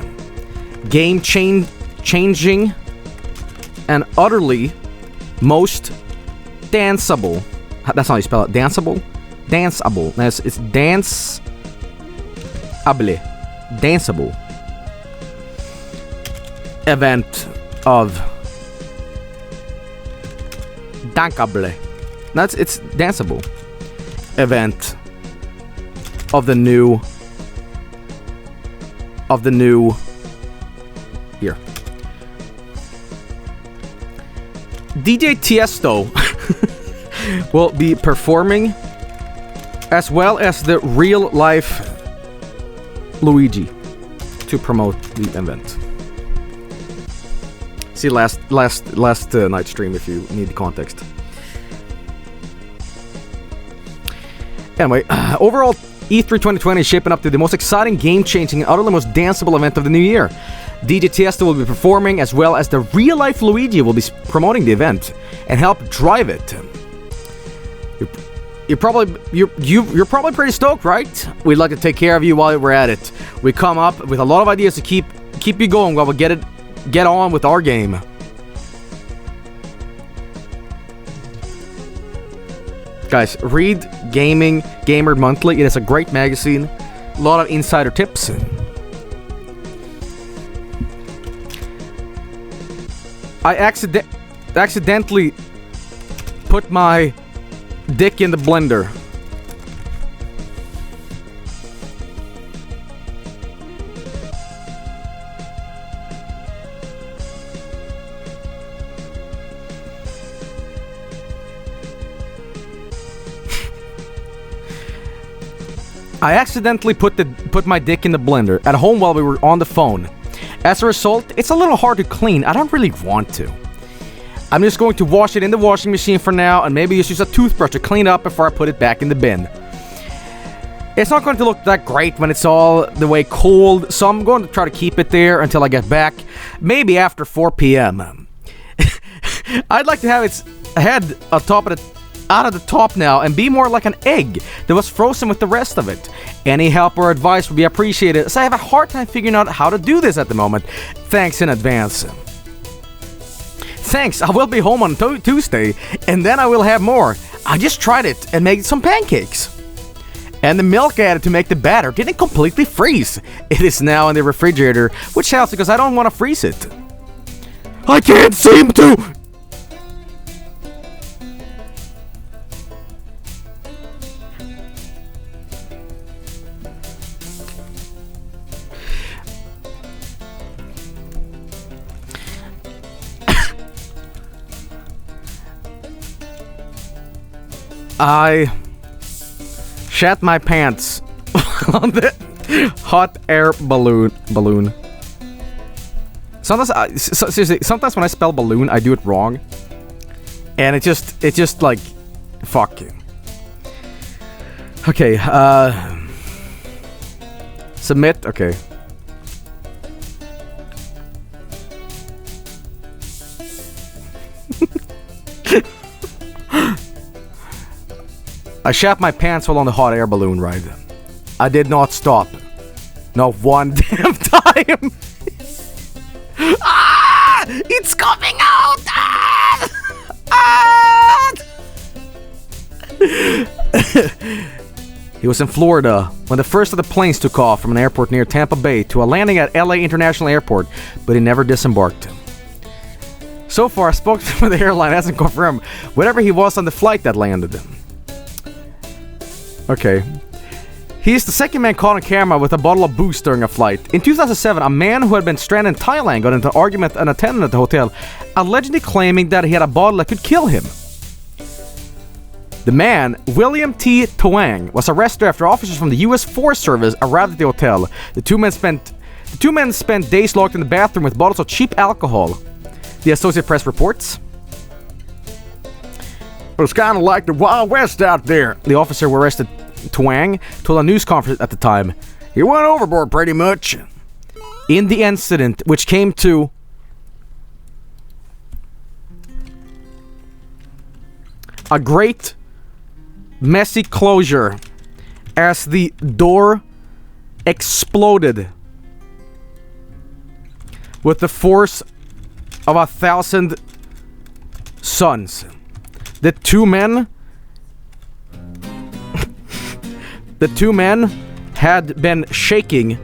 Game changing and utterly most danceable. That's how you spell it. Danceable? Danceable. It's danceable. Danceable. Event of Dankable. It's danceable. Event of the new year. DJ Tiesto will be performing, as well as the real life Luigi, to promote the event. See last night stream if you need the context. Anyway, overall, E3 2020 is shaping up to the most exciting, game-changing, and utterly most danceable event of the new year. DJ Tiesto will be performing, as well as the real-life Luigi will be promoting the event and help drive it. You're probably pretty stoked, right? We'd like to take care of you while we're at it. We come up with a lot of ideas to keep you going while we get on with our game. Guys, read Gamer Monthly. It is a great magazine. A lot of insider tips. I accidentally put my dick in the blender. I accidentally put my dick in the blender at home while we were on the phone. As a result, it's a little hard to clean. I don't really want to. I'm just going to wash it in the washing machine for now and maybe use a toothbrush to clean up before I put it back in the bin. It's not going to look that great when it's all the way cold, so I'm going to try to keep it there until I get back, maybe after 4 p.m. I'd like to have its head out of the top now and be more like an egg that was frozen with the rest of it. Any help or advice would be appreciated, as I have a hard time figuring out how to do this at the moment. Thanks in advance. Thanks, I will be home on Tuesday, and then I will have more. I just tried it and made some pancakes. And the milk added to make the batter didn't completely freeze. It is now in the refrigerator, which helps because I don't want to freeze it. I can't seem to... I shat my pants on the hot air balloon. Seriously, sometimes when I spell balloon, I do it wrong, and it's just like, fuck you. Okay, submit. Okay. I shat my pants while on the hot air balloon ride. I did not stop. Not one damn time. Ah! It's coming out! Ah! He was in Florida when the first of the planes took off from an airport near Tampa Bay to a landing at LA International Airport, but he never disembarked. So far, spokesman for the airline hasn't confirmed whatever he was on the flight that landed him. Okay. He's the second man caught on camera with a bottle of booze during a flight. In 2007, a man who had been stranded in Thailand got into an argument with an attendant at the hotel, allegedly claiming that he had a bottle that could kill him. The man, William T. Toang, was arrested after officers from the U.S. Forest Service arrived at the hotel. The two men spent days locked in the bathroom with bottles of cheap alcohol. The Associated Press reports. It was kind of like the Wild West out there. The officer who arrested Twang told a news conference at the time. He went overboard pretty much. In the incident, which came to a great messy closure as the door exploded with the force of 1,000 suns. The two men had been shaking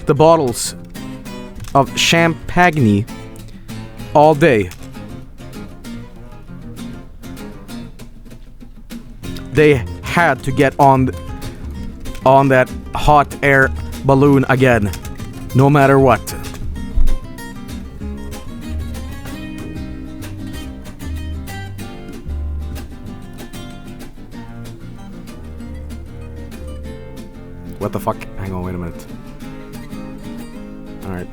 the bottles of champagne all day. They had to get on that hot air balloon again, no matter what. What the fuck? Hang on, wait a minute. Alright.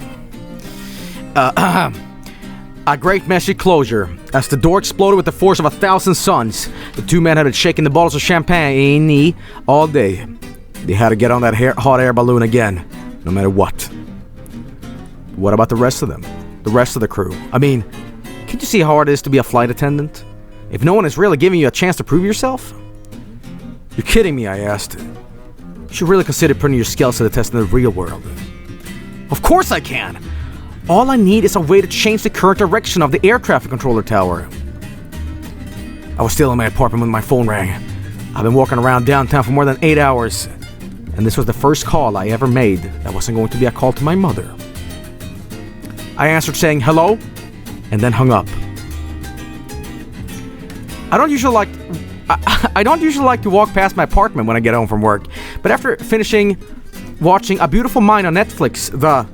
A great messy closure. As the door exploded with the force of 1,000 suns, the two men had been shaking the bottles of champagne all day. They had to get on that hot air balloon again, no matter what. What about the rest of them? The rest of the crew? I mean, can't you see how hard it is to be a flight attendant? If no one is really giving you a chance to prove yourself? You're kidding me, I asked. You should really consider putting your skills to the test in the real world. Of course I can! All I need is a way to change the current direction of the air traffic controller tower. I was still in my apartment when my phone rang. I've been walking around downtown for more than 8 hours, and this was the first call I ever made that wasn't going to be a call to my mother. I answered saying hello, and then hung up. I don't usually like to walk past my apartment when I get home from work, but after finishing watching A Beautiful Mind on Netflix, the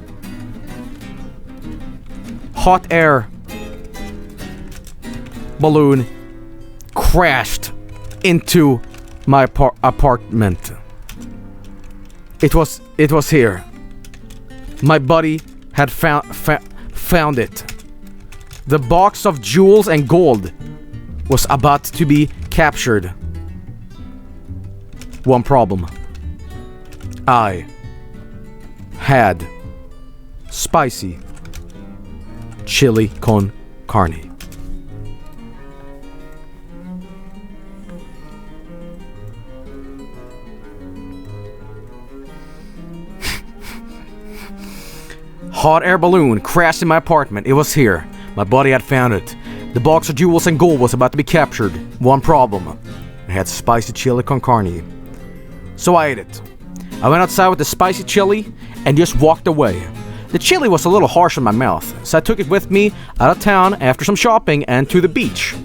hot air balloon crashed into my apartment. It was here. My buddy had found it. The box of jewels and gold was about to be captured. One problem. I had spicy chili con carne. Hot air balloon crashed in my apartment. It was here. My buddy had found it. The box of jewels and gold was about to be captured. One problem. I had spicy chili con carne. So I ate it. I went outside with the spicy chili and just walked away. The chili was a little harsh in my mouth, so I took it with me out of town after some shopping and to the beach.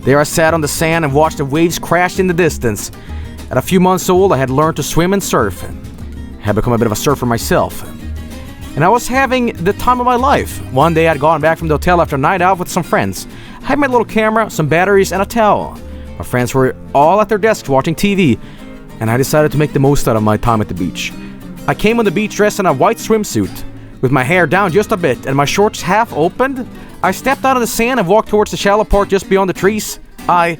There I sat on the sand and watched the waves crash in the distance. At a few months old, I had learned to swim and surf. I had become a bit of a surfer myself. And I was having the time of my life. One day I'd gone back from the hotel after a night out with some friends. I had my little camera, some batteries, and a towel. My friends were all at their desks watching TV, and I decided to make the most out of my time at the beach. I came on the beach dressed in a white swimsuit, with my hair down just a bit and my shorts half opened. I stepped out of the sand and walked towards the shallow part just beyond the trees. I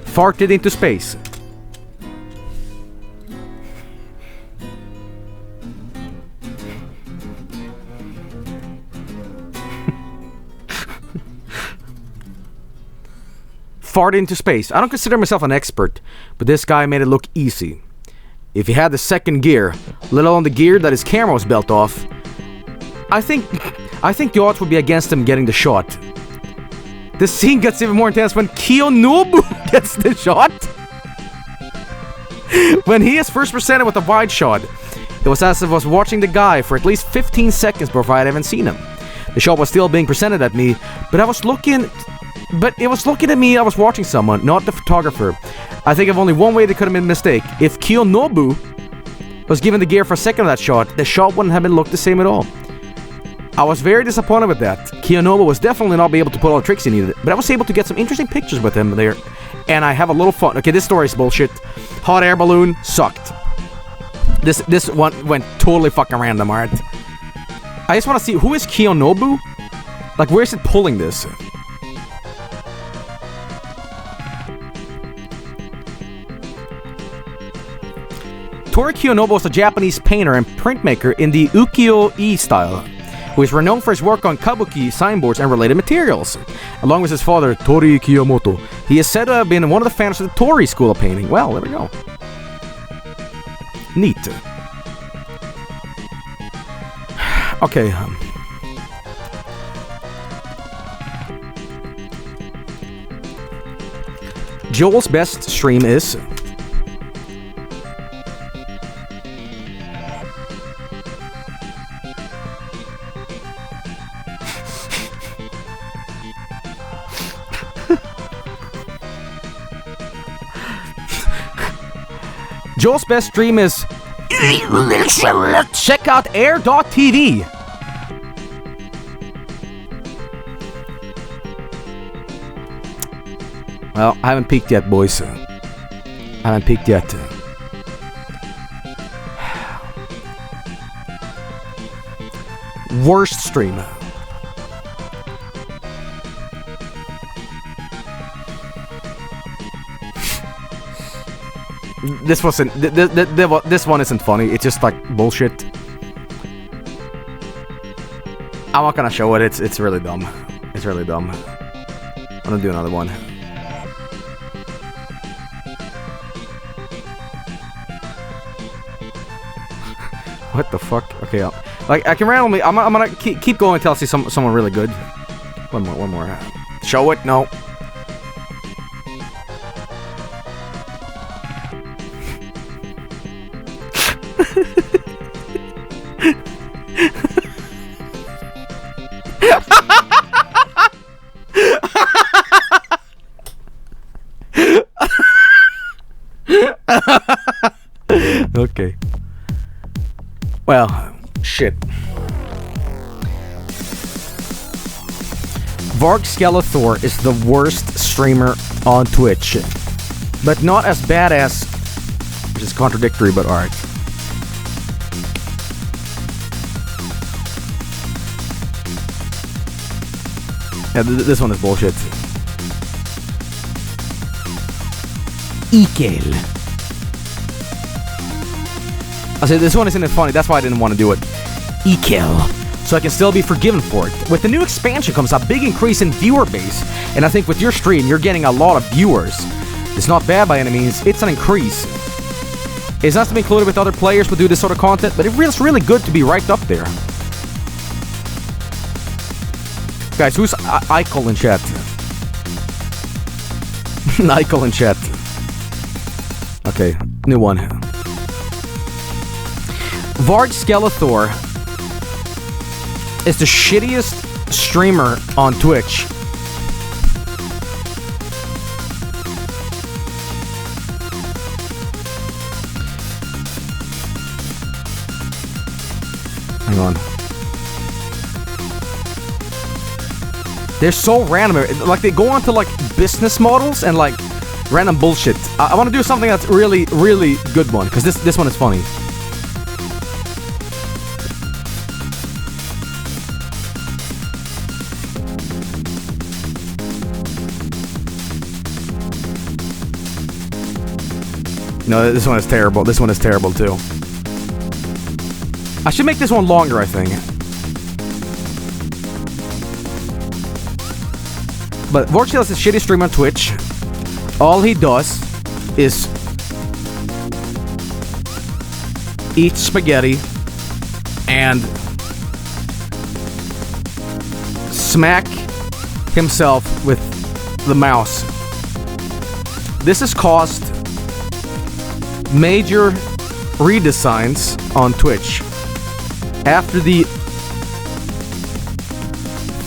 farted into space. Farted into space. I don't consider myself an expert, but this guy made it look easy. If he had the second gear, let alone the gear that his camera was built off, I think the odds would be against him getting the shot. The scene gets even more intense when Kiyonobu gets the shot. When he is first presented with a wide shot, it was as if I was watching the guy for at least 15 seconds before I had even seen him. The shot was still being presented at me, but it was looking at me. I was watching someone, not the photographer. I think of only one way that could have been a mistake. If Kiyonobu was given the gear for a second of that shot, the shot wouldn't have been looked the same at all. I was very disappointed with that. Kiyonobu was definitely not able to pull all the tricks he needed, but I was able to get some interesting pictures with him there, and I have a little fun. Okay, this story is bullshit. Hot air balloon sucked. This one went totally fucking random, alright? I just want to see, who is Kiyonobu? Like, where is it pulling this? Toru Kiyonobu was a Japanese painter and printmaker in the ukiyo-e style, who is renowned for his work on kabuki, signboards, and related materials. Along with his father, Tori Kiyomoto, he is said to have been one of the founders of the Tori School of Painting. Well, there we go. Neat. Okay. Joel's best stream is... Joel's best stream is... Check out air.tv. Well, I haven't peaked yet, boys. I haven't peaked yet. Worst stream. This wasn't. This one isn't funny. It's just like bullshit. I'm not gonna show it. It's really dumb. It's really dumb. I'm gonna do another one. What the fuck? Okay, like I can randomly. I'm gonna keep going until I see someone really good. One more. Show it. No. Okay. Well, shit. Vargskelethor is the worst streamer on Twitch, but not as badass, which is contradictory, but alright. Yeah, this one is bullshit. Ekel. I said this one isn't funny, that's why I didn't want to do it. Ekel. So I can still be forgiven for it. With the new expansion comes a big increase in viewer base, and I think with your stream, you're getting a lot of viewers. It's not bad by any means, it's an increase. It's nice to be included with other players who do this sort of content, but it feels really good to be right up there. Guys, who's Eichel in chat? Eichel in chat. Okay, new one. Vargskelethor is the shittiest streamer on Twitch. Hang on. They're so random. Like, they go on to, like, business models and, like, random bullshit. I want to do something that's really, really good one, because this one is funny. No, this one is terrible. This one is terrible, too. I should make this one longer, I think. But Vargskelethor is a shitty streamer on Twitch. All he does is eat spaghetti and smack himself with the mouse. This has caused major redesigns on Twitch after the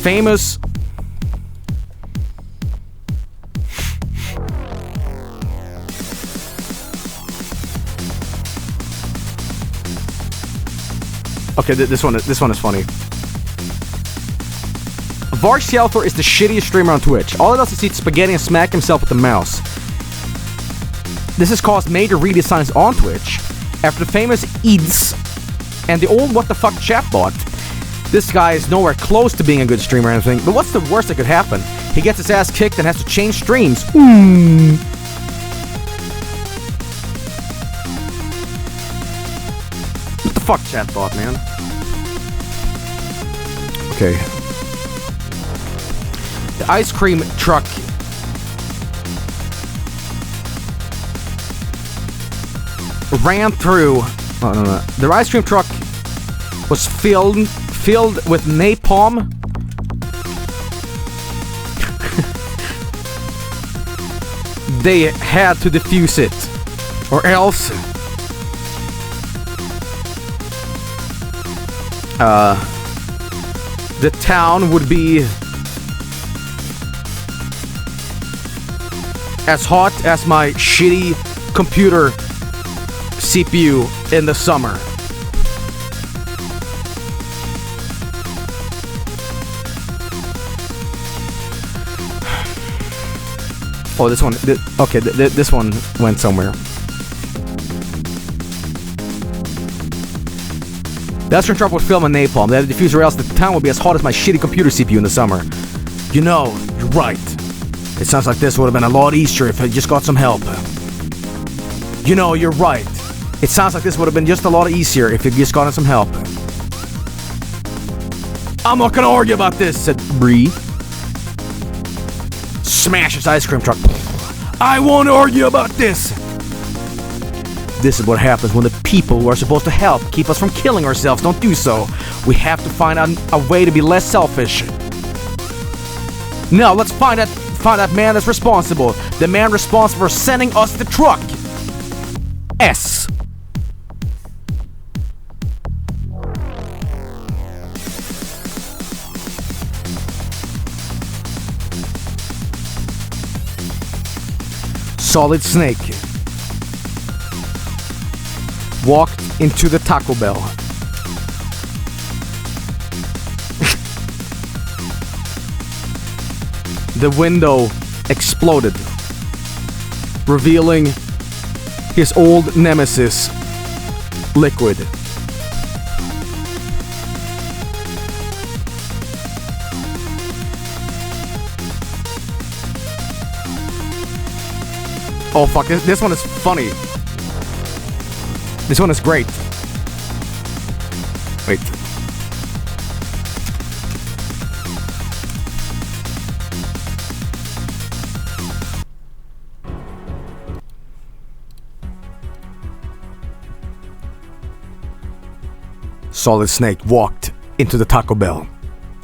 famous okay, this one is funny. Vargskelethor is the shittiest streamer on Twitch. All he does is eat spaghetti and smack himself with the mouse. This has caused major redesigns on Twitch after the famous EADS and the old what the fuck chatbot. This guy is nowhere close to being a good streamer or anything, but what's the worst that could happen? He gets his ass kicked and has to change streams. What the fuck, chatbot, man? Okay. The ice cream truck ran through. Oh, no. The ice cream truck was filled with napalm. They had to defuse it, or else the town would be as hot as my shitty computer CPU in the summer. Oh, this one. Okay, this one went somewhere. That's when trouble with film and napalm. They had a diffuser, or else the town would be as hot as my shitty computer CPU in the summer. You know, you're right. It sounds like this would have been a lot easier if I just got some help. You know, you're right. It sounds like this would have been just a lot easier if you just gotten some help. I'm not gonna argue about this, said Bree. Smash his ice cream truck. I won't argue about this. This is what happens when the people who are supposed to help keep us from killing ourselves don't do so. We have to find a way to be less selfish. Now, let's find that man that's responsible. The man responsible for sending us the truck. S. Solid Snake walked into the Taco Bell. the window exploded, revealing his old nemesis, Liquid. Oh fuck, this one is funny. This one is great. Wait. Solid Snake walked into the Taco Bell.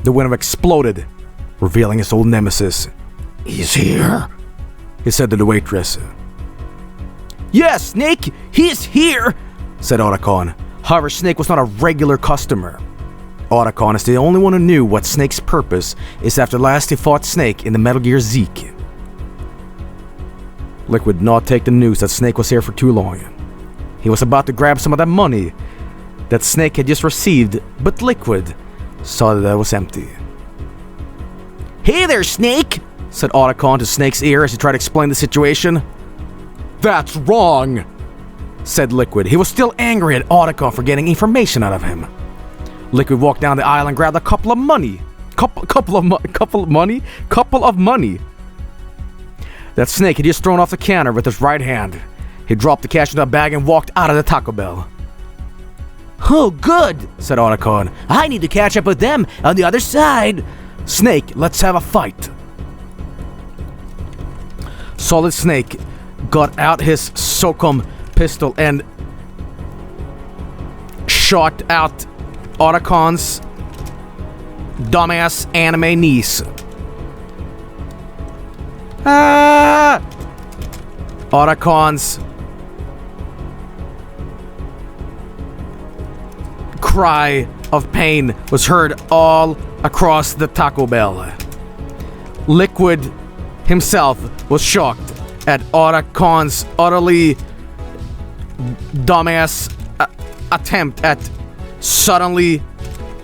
The window exploded, revealing his old nemesis. "He's here," he said to the waitress. "Yes, Snake, he's here," said Otacon. However, Snake was not a regular customer. Otacon is the only one who knew what Snake's purpose is after last he fought Snake in the Metal Gear Zeke. Liquid did not take the news that Snake was here for too long. He was about to grab some of that money that Snake had just received, but Liquid saw that it was empty. "Hey there, Snake," said Otacon to Snake's ear as he tried to explain the situation. "That's wrong," said Liquid. He was still angry at Otacon for getting information out of him. Liquid walked down the aisle and grabbed a couple of money. Couple of money that Snake had just thrown off the counter with his right hand. He dropped the cash into a bag and walked out of the Taco Bell. "Oh, good," said Otacon. "I need to catch up with them on the other side. Snake, let's have a fight." Solid Snake got out his Socom pistol and shot out Otacon's dumbass anime niece. Otacon's cry of pain was heard all across the Taco Bell. Liquid himself was shocked at Otacon's utterly dumbass attempt at suddenly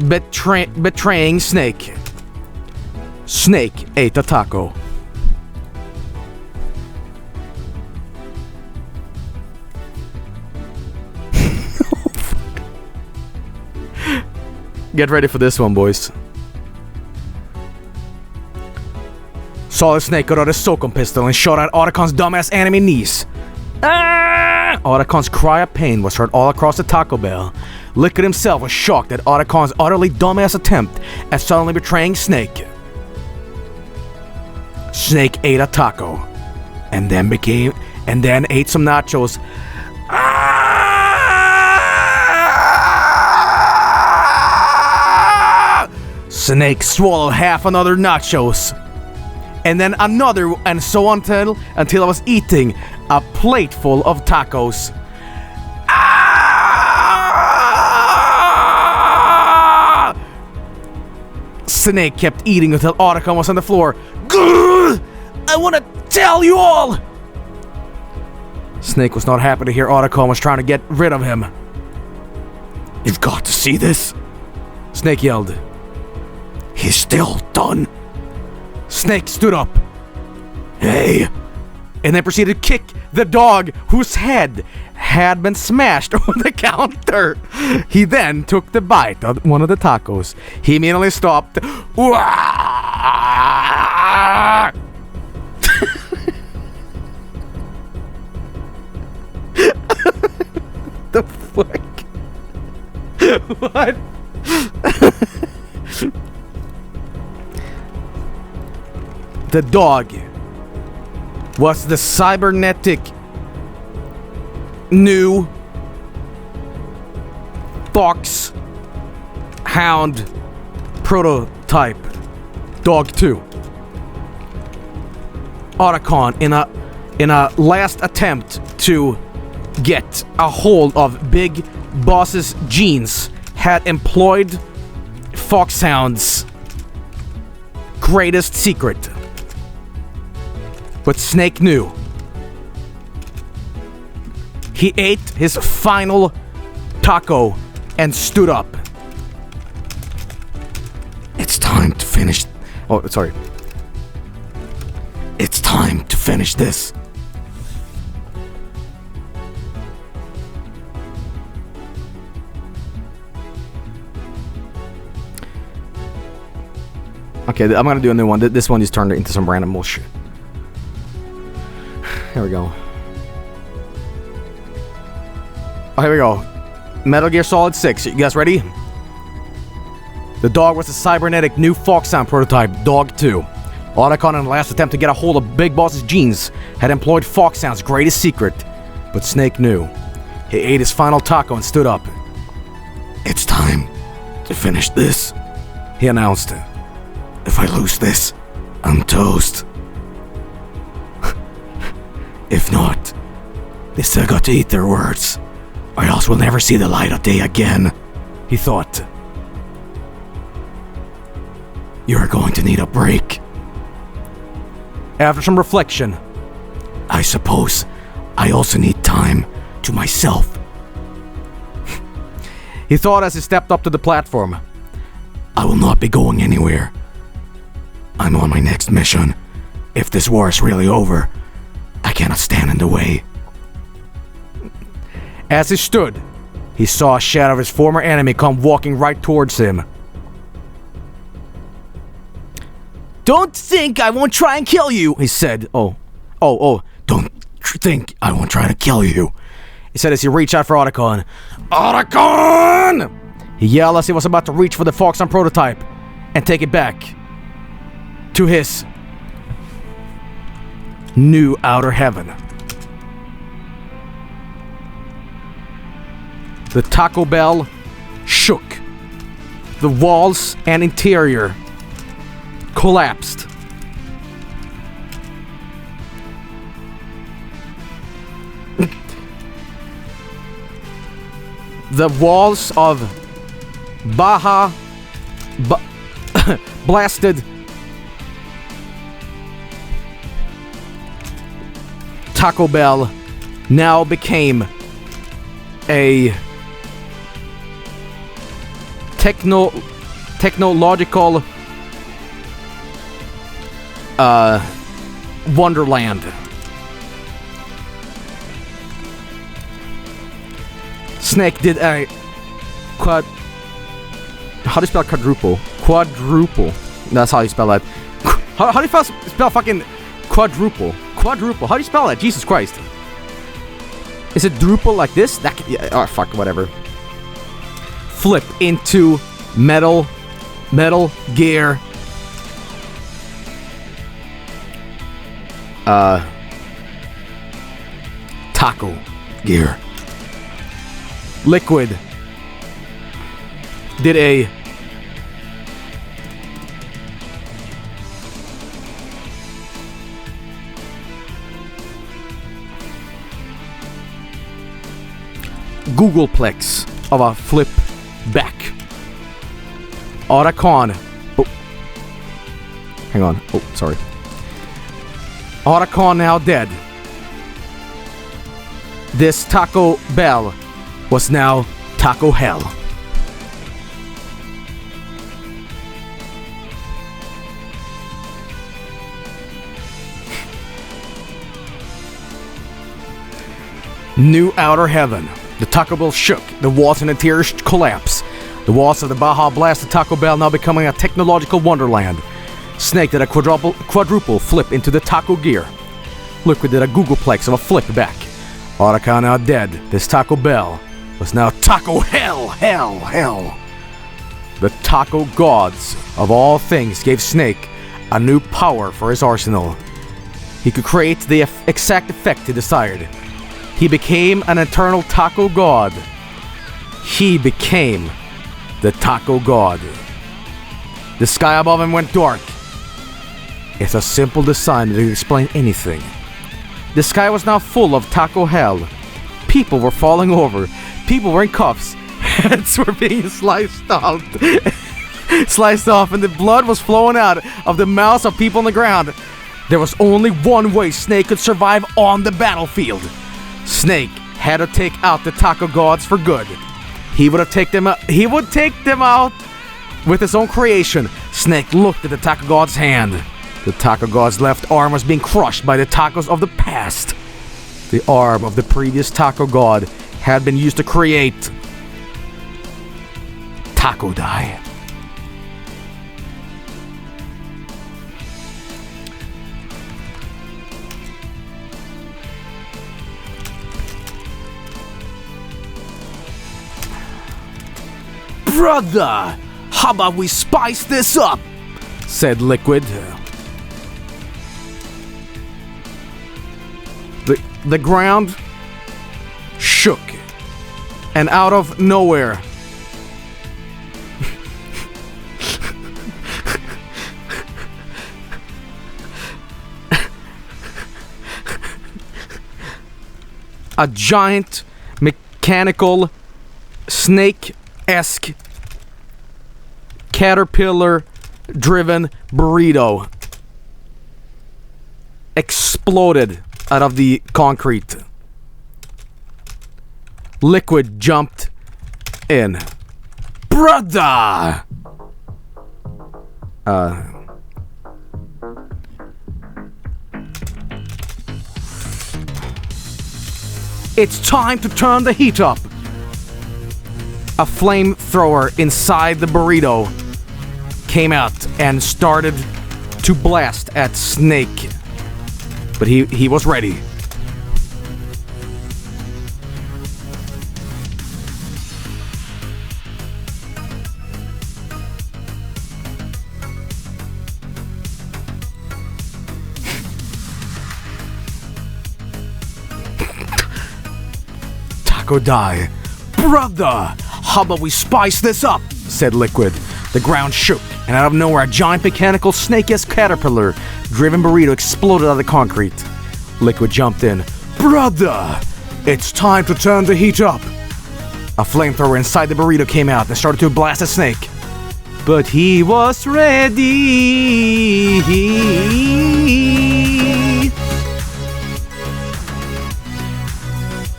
betraying Snake. Snake ate a taco. Get ready for this one, boys. Solid Snake got out his Socom pistol and shot at Otacon's dumbass anime niece. Otacon's cry of pain was heard all across the Taco Bell. Liquid himself was shocked at Otacon's utterly dumbass attempt at suddenly betraying Snake. Snake ate a taco, and then ate some nachos. Snake swallowed half another nachos, and then another, and so on until I was eating a plate full of tacos. Snake kept eating until Otacon was on the floor. Grrr! I want to tell you all! Snake was not happy to hear Otacon was trying to get rid of him. "You've got to see this," Snake yelled. "He's still done." Snake stood up. "Hey," and then proceeded to kick the dog whose head had been smashed on the counter. He then took the bite of one of the tacos. He immediately stopped. The fuck? What? The dog was the cybernetic new Fox Hound prototype Dog 2. Otacon, in a last attempt to get a hold of Big Boss's genes, had employed Foxhound's greatest secret. But Snake knew. He ate his final taco and stood up. "It's time to finish." Oh, sorry. time to finish this. Okay, I'm gonna do a new one. This one just turned into some random mush. Here we go. Oh, here we go. Metal Gear Solid 6. You guys ready? The dog was a cybernetic new Fox Sound prototype, Dog 2. Otacon, in the last attempt to get a hold of Big Boss's genes, had employed Fox Sound's greatest secret. But Snake knew. He ate his final taco and stood up. It's time to finish this, he announced. If I lose this, I'm toast. If not, they still got to eat their words, or else we'll never see the light of day again, he thought. You're going to need a break. After some reflection, I suppose I also need time to myself. He thought as he stepped up to the platform. I will not be going anywhere. I'm on my next mission. If this war is really over, I cannot stand in the way. As he stood, he saw a shadow of his former enemy come walking right towards him. Don't think I won't try and kill you, he said. Don't think I won't try to kill you, he said as he reached out for Otacon. Otacon! He yelled as he was about to reach for the Foxon prototype and take it back to his new outer heaven. The Taco Bell shook. The walls and interior collapsed. The walls of Baja blasted Taco Bell now became a technological wonderland. Snake did a how do you spell quadruple? Quadruple. That's how you spell that. How do you spell fucking quadruple? Quadruple. How do you spell that? Jesus Christ. Is it druple like this? That could, yeah, oh fuck, whatever. Flip into Metal Gear. Taco Gear. Liquid did a Googleplex of a flip back. Otacon. Oh. Hang on. Oh, sorry. Otacon now dead. This Taco Bell was now Taco Hell. New outer heaven. The Taco Bell shook. The walls and interior collapsed. The walls of the Baja blasted Taco Bell now becoming a technological wonderland. Snake did a quadruple flip into the Taco Gear. Liquid did a Googleplex of a flip back. Otacon now dead. This Taco Bell was now Taco Hell. The taco gods of all things gave Snake a new power for his arsenal. He could create the exact effect he desired. He became an eternal taco god. He became the taco god. The sky above him went dark. It's a simple design that could explain anything. The sky was now full of taco hell. People were falling over. People were in cuffs. Heads were being sliced off, and the blood was flowing out of the mouths of people on the ground. There was only one way Snake could survive on the battlefield. Snake had to take out the taco gods for good. He would take them out with his own creation. Snake looked at the taco god's hand. The taco god's left arm was being crushed by the tacos of the past. The arm of the previous taco god had been used to create taco dye. Brother, how about we spice this up? Said Liquid. The ground shook, and out of nowhere, a giant mechanical snake-esque caterpillar-driven burrito exploded out of the concrete. Liquid jumped in. Brother! It's time to turn the heat up. A flamethrower inside the burrito came out and started to blast at Snake. But he was ready. Taco die. Brother, how about we spice this up? Said Liquid. The ground shook, and out of nowhere, a giant mechanical snake-esque caterpillar-driven burrito exploded out of the concrete. Liquid jumped in. Brother, it's time to turn the heat up. A flamethrower inside the burrito came out and started to blast a snake. But he was ready.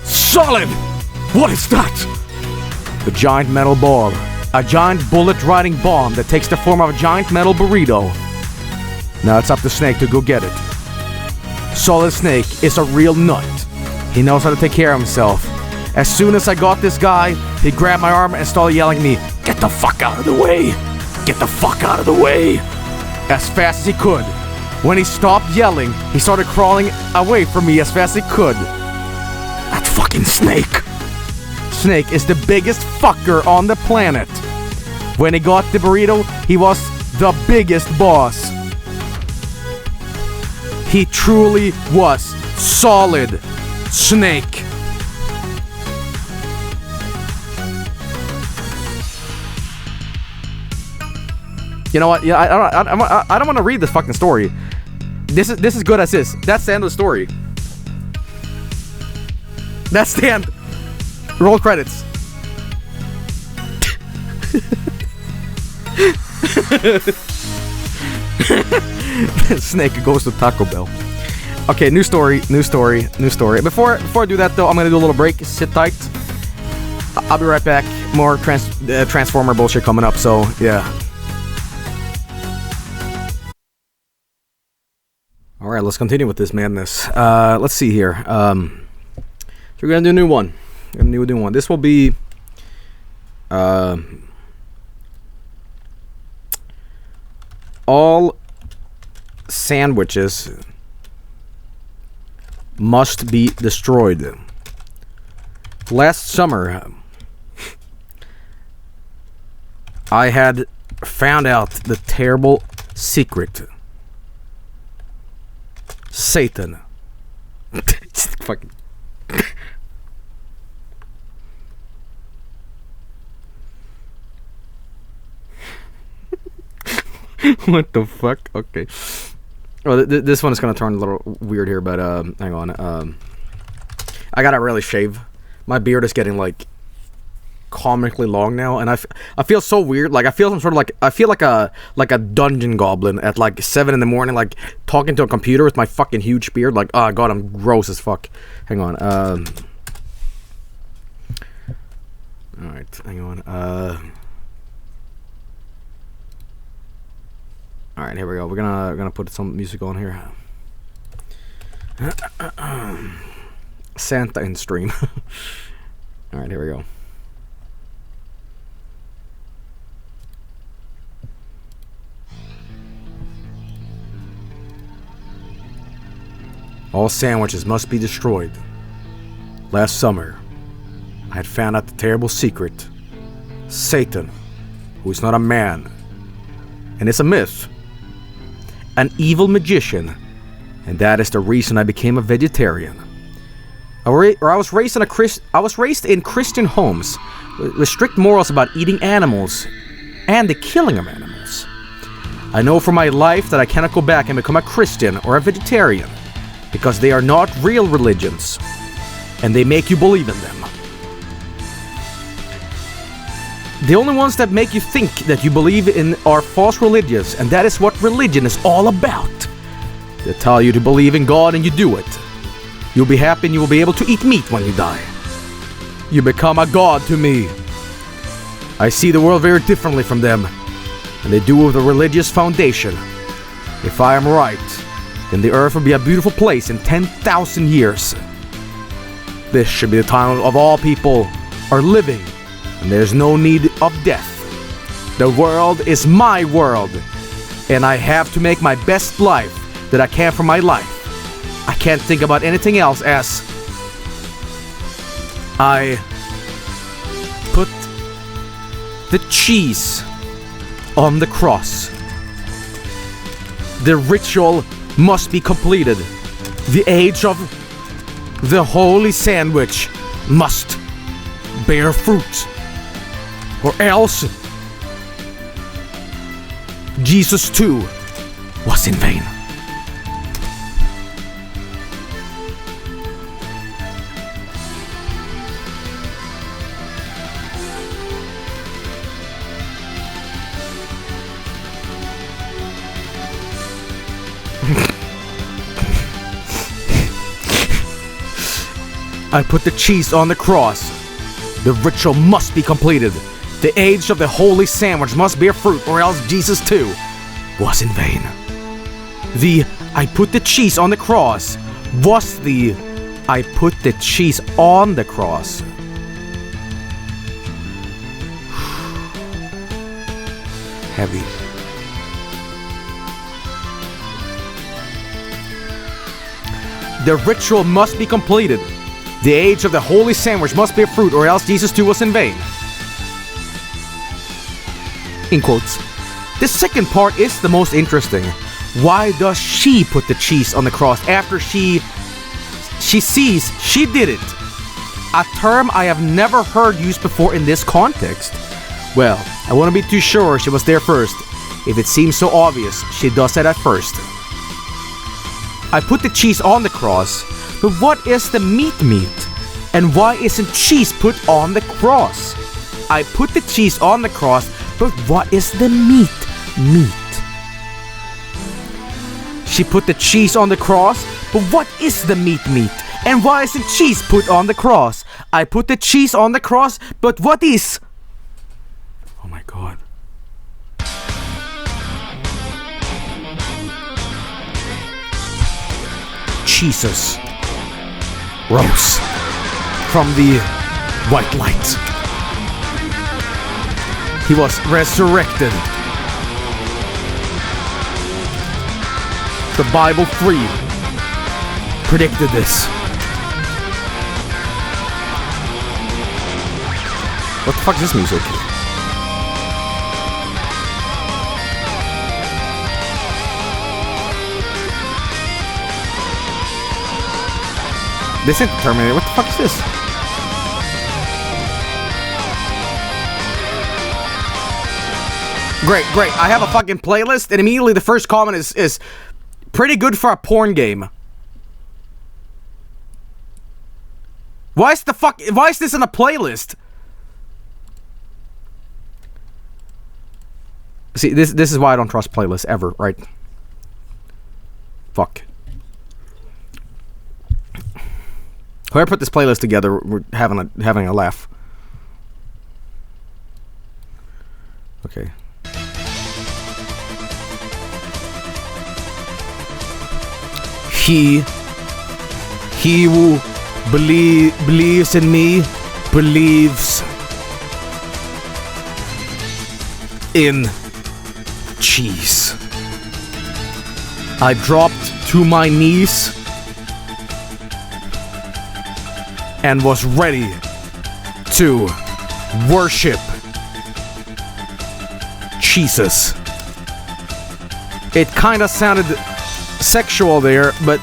Solid! What is that? The giant metal ball. A giant bullet-riding bomb that takes the form of a giant metal burrito. Now it's up to Snake to go get it. Solid Snake is a real nut. He knows how to take care of himself. As soon as I got this guy, he grabbed my arm and started yelling at me, "Get the fuck out of the way! Get the fuck out of the way!" As fast as he could. When he stopped yelling, he started crawling away from me as fast as he could. That fucking Snake. Snake is the biggest fucker on the planet. When he got the burrito, he was the biggest boss. He truly was Solid Snake. You know what? Yeah, I don't want to read this fucking story. This is good as is. That's the end of the story. That's the end. Roll credits. Snake goes to Taco Bell. Okay, new story. Before I do that though, I'm gonna do a little break. Sit tight. I'll be right back. More Transformer bullshit coming up. So yeah. All right, let's continue with this madness. Let's see here. So we're gonna do a new one. This will be all sandwiches must be destroyed. Last summer, I had found out the terrible secret. Satan. Fucking. What the fuck? Okay. Well, this one is gonna turn a little weird here, but hang on. I gotta really shave. My beard is getting like comically long now, and I feel so weird. Like I feel some sort of like a dungeon goblin at like 7 in the morning, like talking to a computer with my fucking huge beard. Like, oh god, I'm gross as fuck. Hang on. All right, hang on. All right, here we go. We're gonna put some music on here. Santa in stream. All right, here we go. All sandwiches must be destroyed. Last summer, I had found out the terrible secret. Satan, who is not a man, and is a myth, an evil magician, and that is the reason I became a vegetarian. I was raised in Christian homes with strict morals about eating animals and the killing of animals. I know for my life that I cannot go back and become a Christian or a vegetarian because they are not real religions and they make you believe in them. The only ones that make you think that you believe in are false religions, and that is what religion is all about. They tell you to believe in God and you do it. You'll be happy and you will be able to eat meat when you die. You become a god to me. I see the world very differently from them, and they do with a religious foundation. If I am right, then the earth will be a beautiful place in 10,000 years. This should be the time of all people are living, and there's no need of death. The world is my world, and I have to make my best life that I can for my life. I can't think about anything else as I put the cheese on the cross. The ritual must be completed. The age of the holy sandwich must bear fruit, or else Jesus too was in vain. I put the cheese on the cross. The ritual must be completed. The age of the holy sandwich must bear fruit, or else Jesus too was in vain. The I put the cheese on the cross was the I put the cheese on the cross. Heavy. The ritual must be completed. The age of the holy sandwich must bear fruit, or else Jesus too was in vain. In quotes. The second part is the most interesting. Why does she put the cheese on the cross after she sees she did it? A term I have never heard used before in this context. Well, I wouldn't be too sure she was there first. If it seems so obvious, she does it at first. I put the cheese on the cross, but what is the meat? And why isn't cheese put on the cross? I put the cheese on the cross, but what is the meat? She put the cheese on the cross, but what is the meat? And why isn't cheese put on the cross? I put the cheese on the cross, but what is... Oh my god. Jesus rose from the white light. He was resurrected. The Bible 3 predicted this. What the fuck is this music? This isn't Terminator. What the fuck is this? Great. I have a fucking playlist, and immediately the first comment is pretty good for a porn game. Why is this in a playlist? See, this is why I don't trust playlists ever, right? Fuck. Whoever put this playlist together, we're having a laugh. He who believes in me believes in cheese. I dropped to my knees and was ready to worship Jesus. It kind of sounded sexual there, but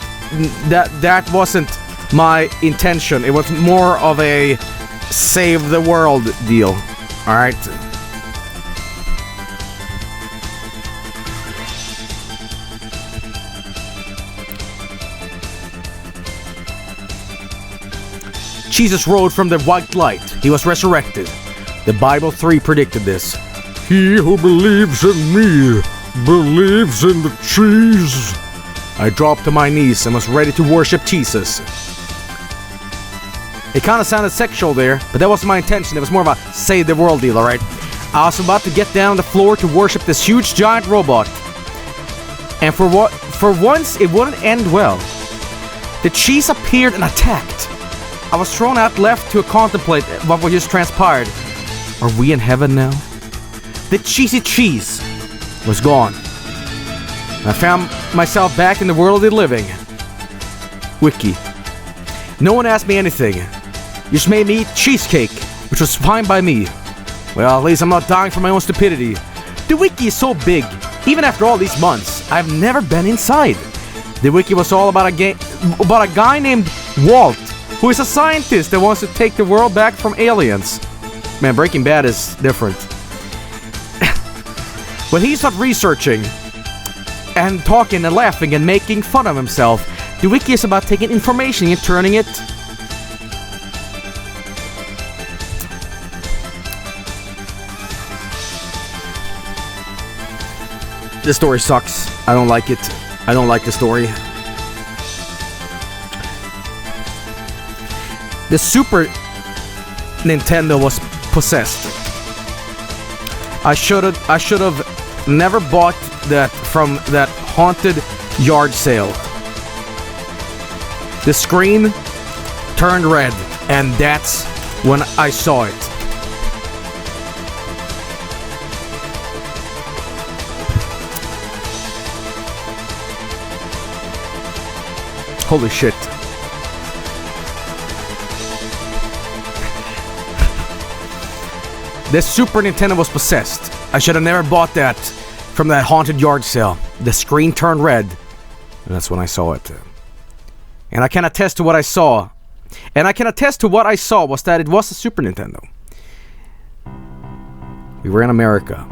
that wasn't my intention. It was more of a save the world deal. All right. Jesus rose from the white light. He was resurrected. The Bible 3 predicted this. He who believes in me believes in the cheese. I dropped to my knees and was ready to worship Jesus. It kind of sounded sexual there, but that wasn't my intention. It was more of a save the world deal, alright? I was about to get down on the floor to worship this huge giant robot. And for once, it wouldn't end well. The cheese appeared and attacked. I was thrown out left to contemplate what just transpired. Are we in heaven now? The cheesy cheese was gone. I found myself back in the world of the living. Wiki. No one asked me anything. You just made me eat cheesecake, which was fine by me. Well, at least I'm not dying from my own stupidity. The wiki is so big. Even after all these months, I've never been inside. The wiki was all about a guy named Walt, who is a scientist that wants to take the world back from aliens. Man, Breaking Bad is different. When he started researching and talking and laughing and making fun of himself, the wiki is about taking information and turning it. This story sucks. I don't like it. I don't like the story. The Super Nintendo was possessed. I should have never bought that from that haunted yard sale. The screen turned red, and that's when I saw it. Holy shit. The Super Nintendo was possessed. I should have never bought that from that haunted yard sale. The screen turned red, and that's when I saw it. And I can attest to what I saw. And I can attest to what I saw was that it was a Super Nintendo. We were in America,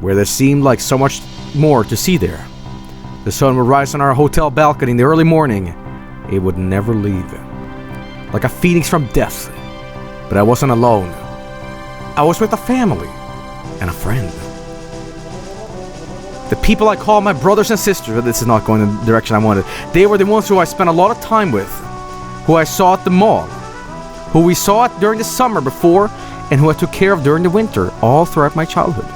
where there seemed like so much more to see there. The sun would rise on our hotel balcony in the early morning. It would never leave. Like a phoenix from death. But I wasn't alone. I was with a family and a friend. The people I call my brothers and sisters, but this is not going in the direction I wanted. They were the ones who I spent a lot of time with, who I saw at the mall, who we saw it during the summer before, and who I took care of during the winter, all throughout my childhood.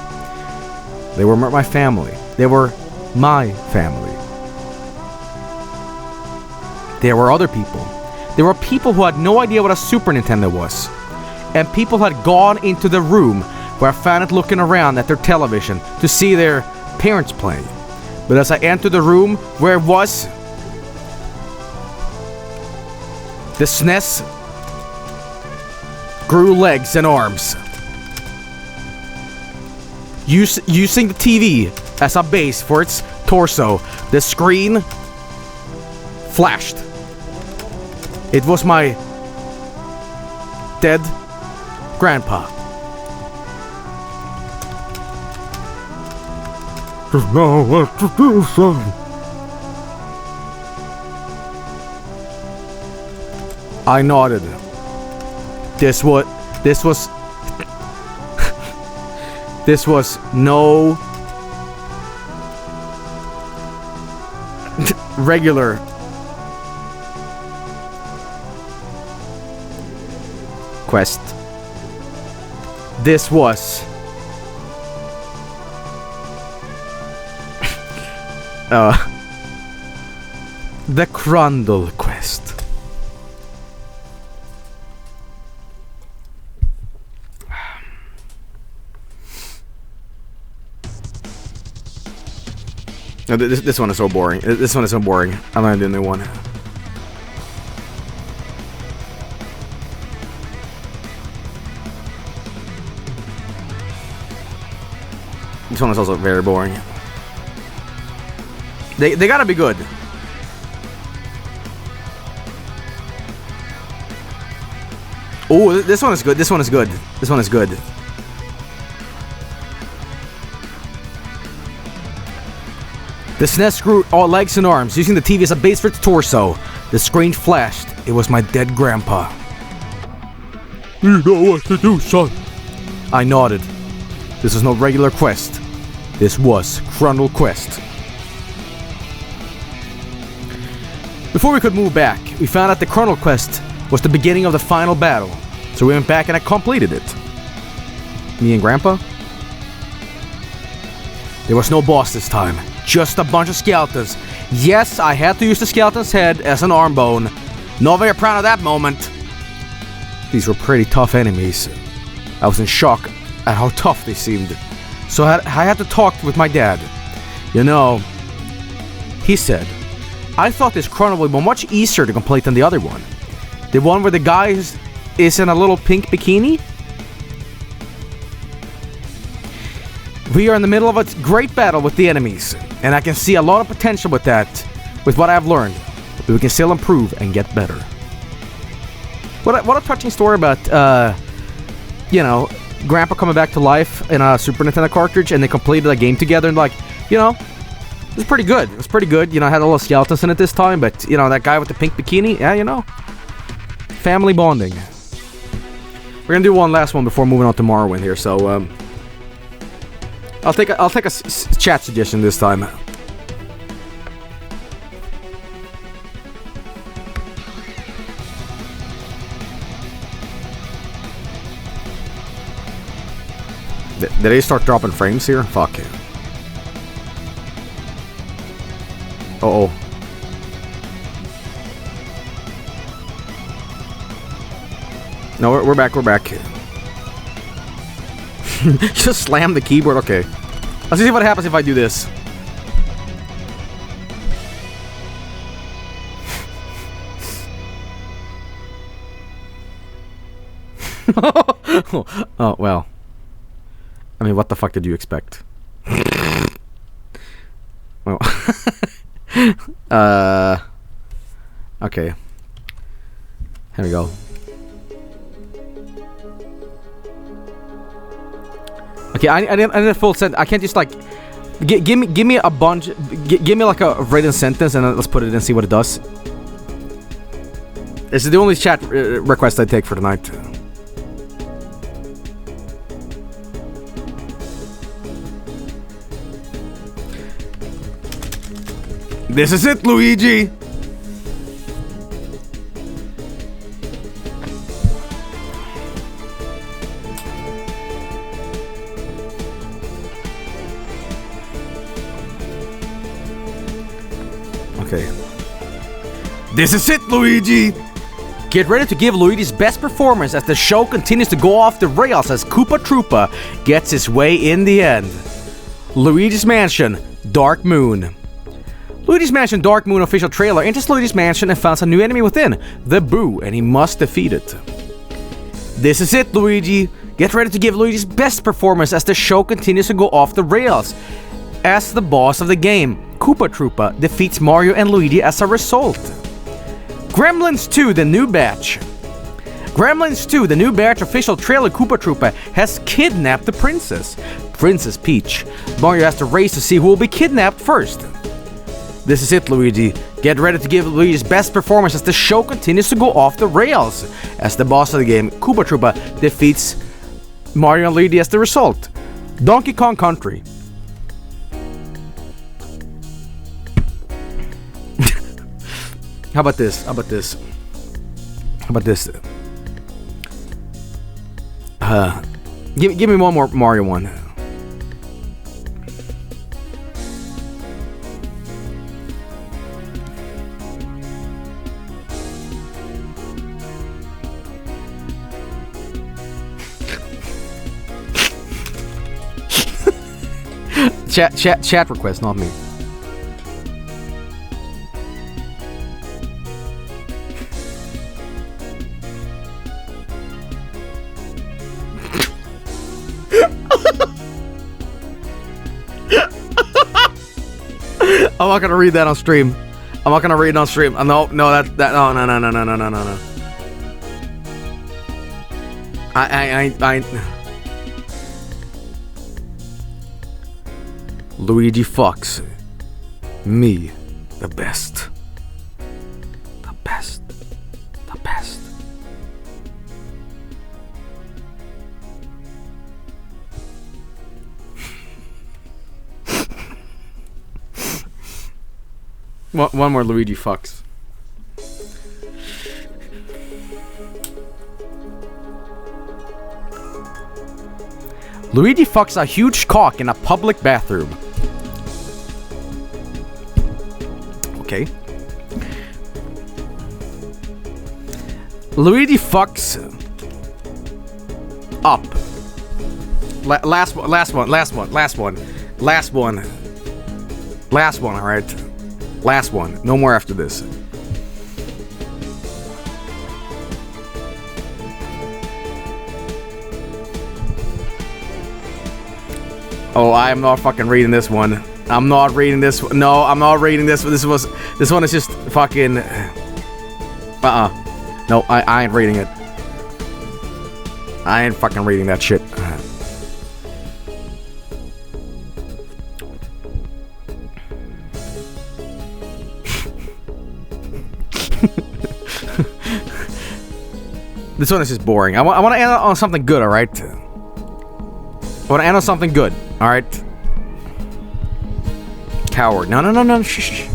They were my family. They were my family. There were other people. There were people who had no idea what a Super Nintendo was. And people had gone into the room where I found it looking around at their television to see their parents playing. But as I entered the room where it was, the SNES grew legs and arms. Using the TV as a base for its torso, the screen flashed. It was my dead grandpa. Just know what to do, son. I nodded. This was this was no regular quest. This was The Crundle quest. No, this one is so boring. This one is so boring. I'm gonna do a new one. This one is also very boring. They gotta be good. Oh, this one is good. This one is good. This one is good. The SNES grew all legs and arms, using the TV as a base for its torso. The screen flashed. It was my dead grandpa. You know what to do, son. I nodded. This was no regular quest. This was Crundle Quest. Before we could move back, we found out the Crundle Quest was the beginning of the final battle. So we went back and I completed it. Me and Grandpa? There was no boss this time. Just a bunch of skeletons. Yes, I had to use the skeleton's head as an arm bone. Not very proud of that moment. These were pretty tough enemies. I was in shock at how tough they seemed. So I had to talk with my dad. You know, he said, I thought this Crundle would be much easier to complete than the other one. The one where the guy is in a little pink bikini? We are in the middle of a great battle with the enemies, and I can see a lot of potential with that, with what I've learned. But we can still improve and get better. What a touching story about, you know, Grandpa coming back to life in a Super Nintendo cartridge, and they completed a game together, and like, you know, it was pretty good. It was pretty good. You know, I had a little skeletons in it this time, but, you know, that guy with the pink bikini, yeah, you know, family bonding. We're gonna do one last one before moving on to Morrowind here, so, I'll take a chat suggestion this time. Did they start dropping frames here? Fuck. Uh-oh. No, we're back. Just slam the keyboard. Okay. Let's see what happens if I do this. Oh, well. I mean, what the fuck did you expect? Well. Okay. Here we go. Okay, I need a full sentence. I can't just like give me a bunch. Give me like a written sentence and let's put it in and see what it does. This is the only chat request I take for tonight. This is it, Luigi. Okay. This is it, Luigi! Get ready to give Luigi's best performance as the show continues to go off the rails as Koopa Troopa gets his way in the end. Luigi's Mansion, Dark Moon. Luigi's Mansion Dark Moon official trailer enters Luigi's Mansion and finds a new enemy within, the Boo, and he must defeat it. This is it, Luigi! Get ready to give Luigi's best performance as the show continues to go off the rails. As the boss of the game, Koopa Troopa defeats Mario and Luigi as a result. Gremlins 2, the new batch. Gremlins 2, the new batch official trailer Koopa Troopa has kidnapped the princess, Princess Peach. Mario has to race to see who will be kidnapped first. This is it, Luigi. Get ready to give Luigi's best performance as the show continues to go off the rails. As the boss of the game, Koopa Troopa defeats Mario and Luigi as the result. Donkey Kong Country. How about this? Give me one more Mario one. chat request, not me. I'm not gonna read that on stream. I'm not gonna read it on stream. No, no. I Luigi fucks me the best. The best. The best. One more Luigi fucks. Luigi fucks a huge cock in a public bathroom. Okay. Luigi fucks up. Last one, alright? Last one. No more after this. Oh, I am not fucking reading this one. I'm not reading this. No, I'm not reading this. This one is just fucking. No, I ain't reading it. I ain't fucking reading that shit. This one is just boring. I want to end on something good, alright? I want to end on something good, alright? Coward. No. Shh.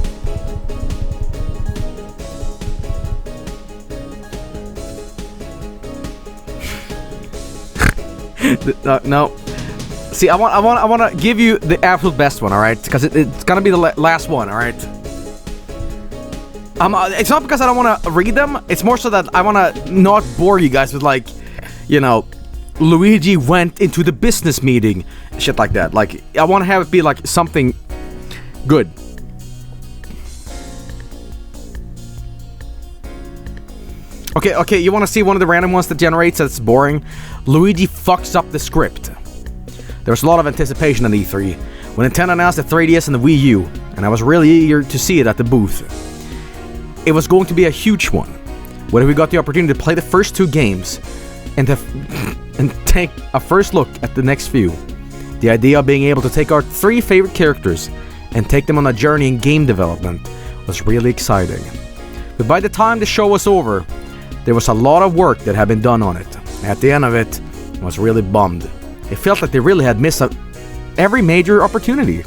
No. See, I want to give you the absolute best one, alright? Because it's gonna be the last one, alright? It's not because I don't want to read them. It's more so that I want to not bore you guys with, like, you know, Luigi went into the business meeting, shit like that. Like, I want to have it be like something good. Okay, you want to see one of the random ones that generates that's boring? Luigi fucks up the script. There was a lot of anticipation on E3 when Nintendo announced the 3DS and the Wii U, and I was really eager to see it at the booth. It was going to be a huge one, where we got the opportunity to play the first two games and take a first look at the next few. The idea of being able to take our three favorite characters and take them on a journey in game development was really exciting. But by the time the show was over, there was a lot of work that had been done on it. At the end of it, I was really bummed. It felt like they really had missed every major opportunity.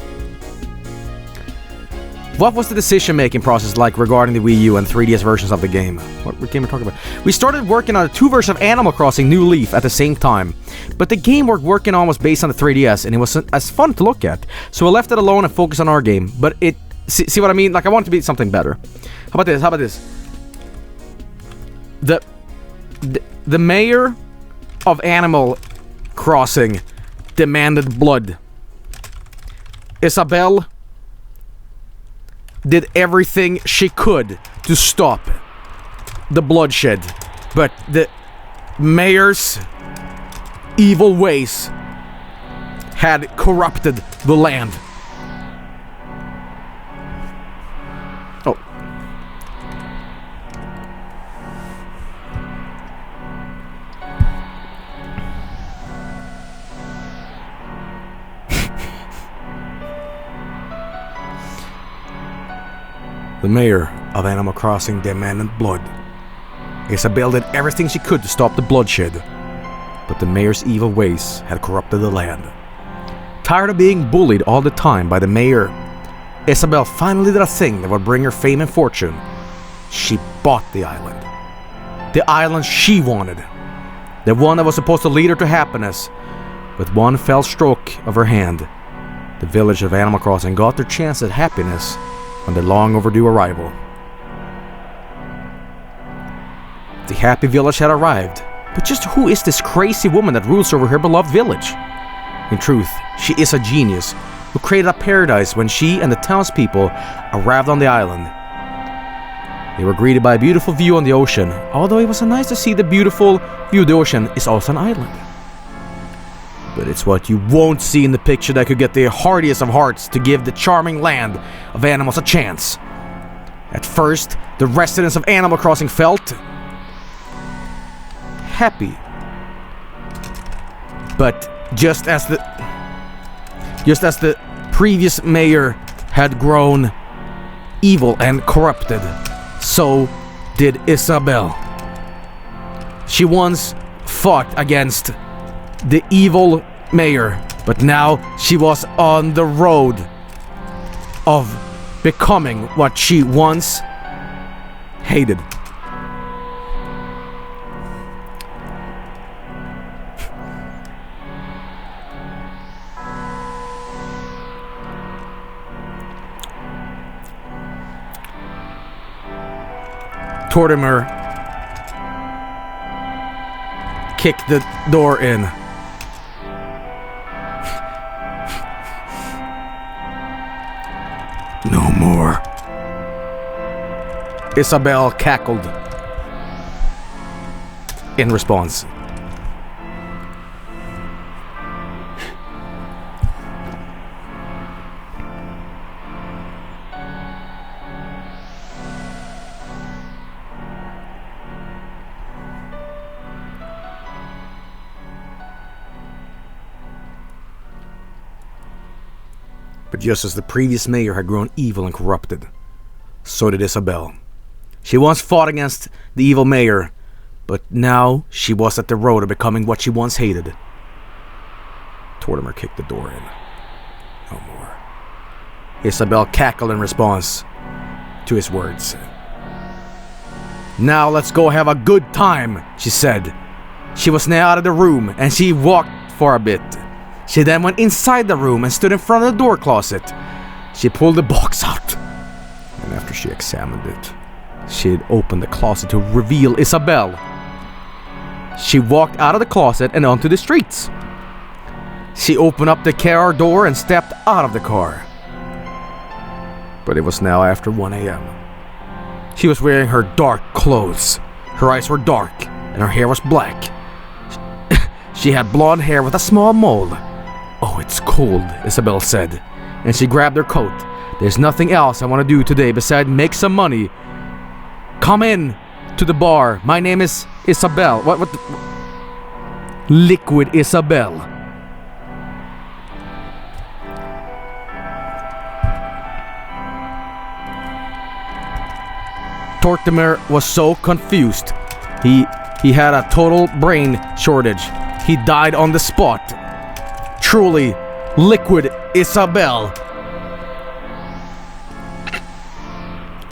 What was the decision-making process like regarding the Wii U and 3DS versions of the game? What game are we talking about? We started working on a 2 version of Animal Crossing New Leaf at the same time, but the game we're working on was based on the 3DS, and it wasn't as fun to look at, so I left it alone and focused on our game. But it... See what I mean? Like, I want it to be something better. How about this? The mayor of Animal Crossing demanded blood. Isabelle did everything she could to stop the bloodshed, but the mayor's evil ways had corrupted the land. Oh. The mayor of Animal Crossing demanded blood. Isabelle did everything she could to stop the bloodshed, but the mayor's evil ways had corrupted the land. Tired of being bullied all the time by the mayor, Isabelle finally did a thing that would bring her fame and fortune. She bought the island. The island she wanted. The one that was supposed to lead her to happiness. With one fell stroke of her hand, the village of Animal Crossing got their chance at happiness on their long overdue arrival. The happy village had arrived, but just who is this crazy woman that rules over her beloved village? In truth, she is a genius who created a paradise when she and the townspeople arrived on the island. They were greeted by a beautiful view on the ocean. Although it was nice to see the beautiful view of the ocean, is also an island. But it's what you won't see in the picture that could get the hardiest of hearts to give the charming land of animals a chance. At first, the residents of Animal Crossing felt happy. But just as the previous mayor had grown evil and corrupted, so did Isabelle. She once fought against the evil mayor, but now she was on the road of becoming what she once hated. Tortimer kicked the door in. No more. Isabelle cackled in response. But just as the previous mayor had grown evil and corrupted, so did Isabelle. She once fought against the evil mayor, but now she was at the road of becoming what she once hated. Tortimer kicked the door in. No more. Isabelle cackled in response to his words. Now let's go have a good time, she said. She was now out of the room and she walked for a bit. She then went inside the room and stood in front of the door closet. She pulled the box out, and after she examined it, she had opened the closet to reveal Isabelle. She walked out of the closet and onto the streets. She opened up the car door and stepped out of the car. But it was now after 1 a.m. She was wearing her dark clothes. Her eyes were dark, and her hair was black. She had blonde hair with a small mole. "Oh, it's cold," Isabelle said, and she grabbed her coat. "There's nothing else I want to do today besides make some money. Come in to the bar. My name is Isabelle." What the... Liquid Isabelle. Tortimer was so confused. He had a total brain shortage. He died on the spot. Truly, Liquid Isabelle.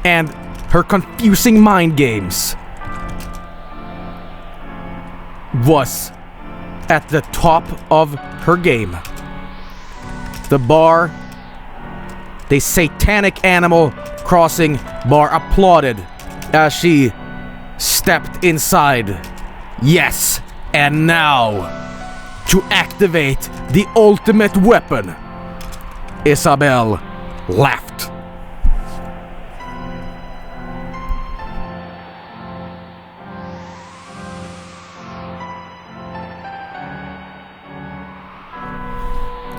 And her confusing mind games was at the top of her game. The bar, the satanic Animal Crossing bar, applauded as she stepped inside. Yes, and now, to activate the ultimate weapon, Isabelle laughed.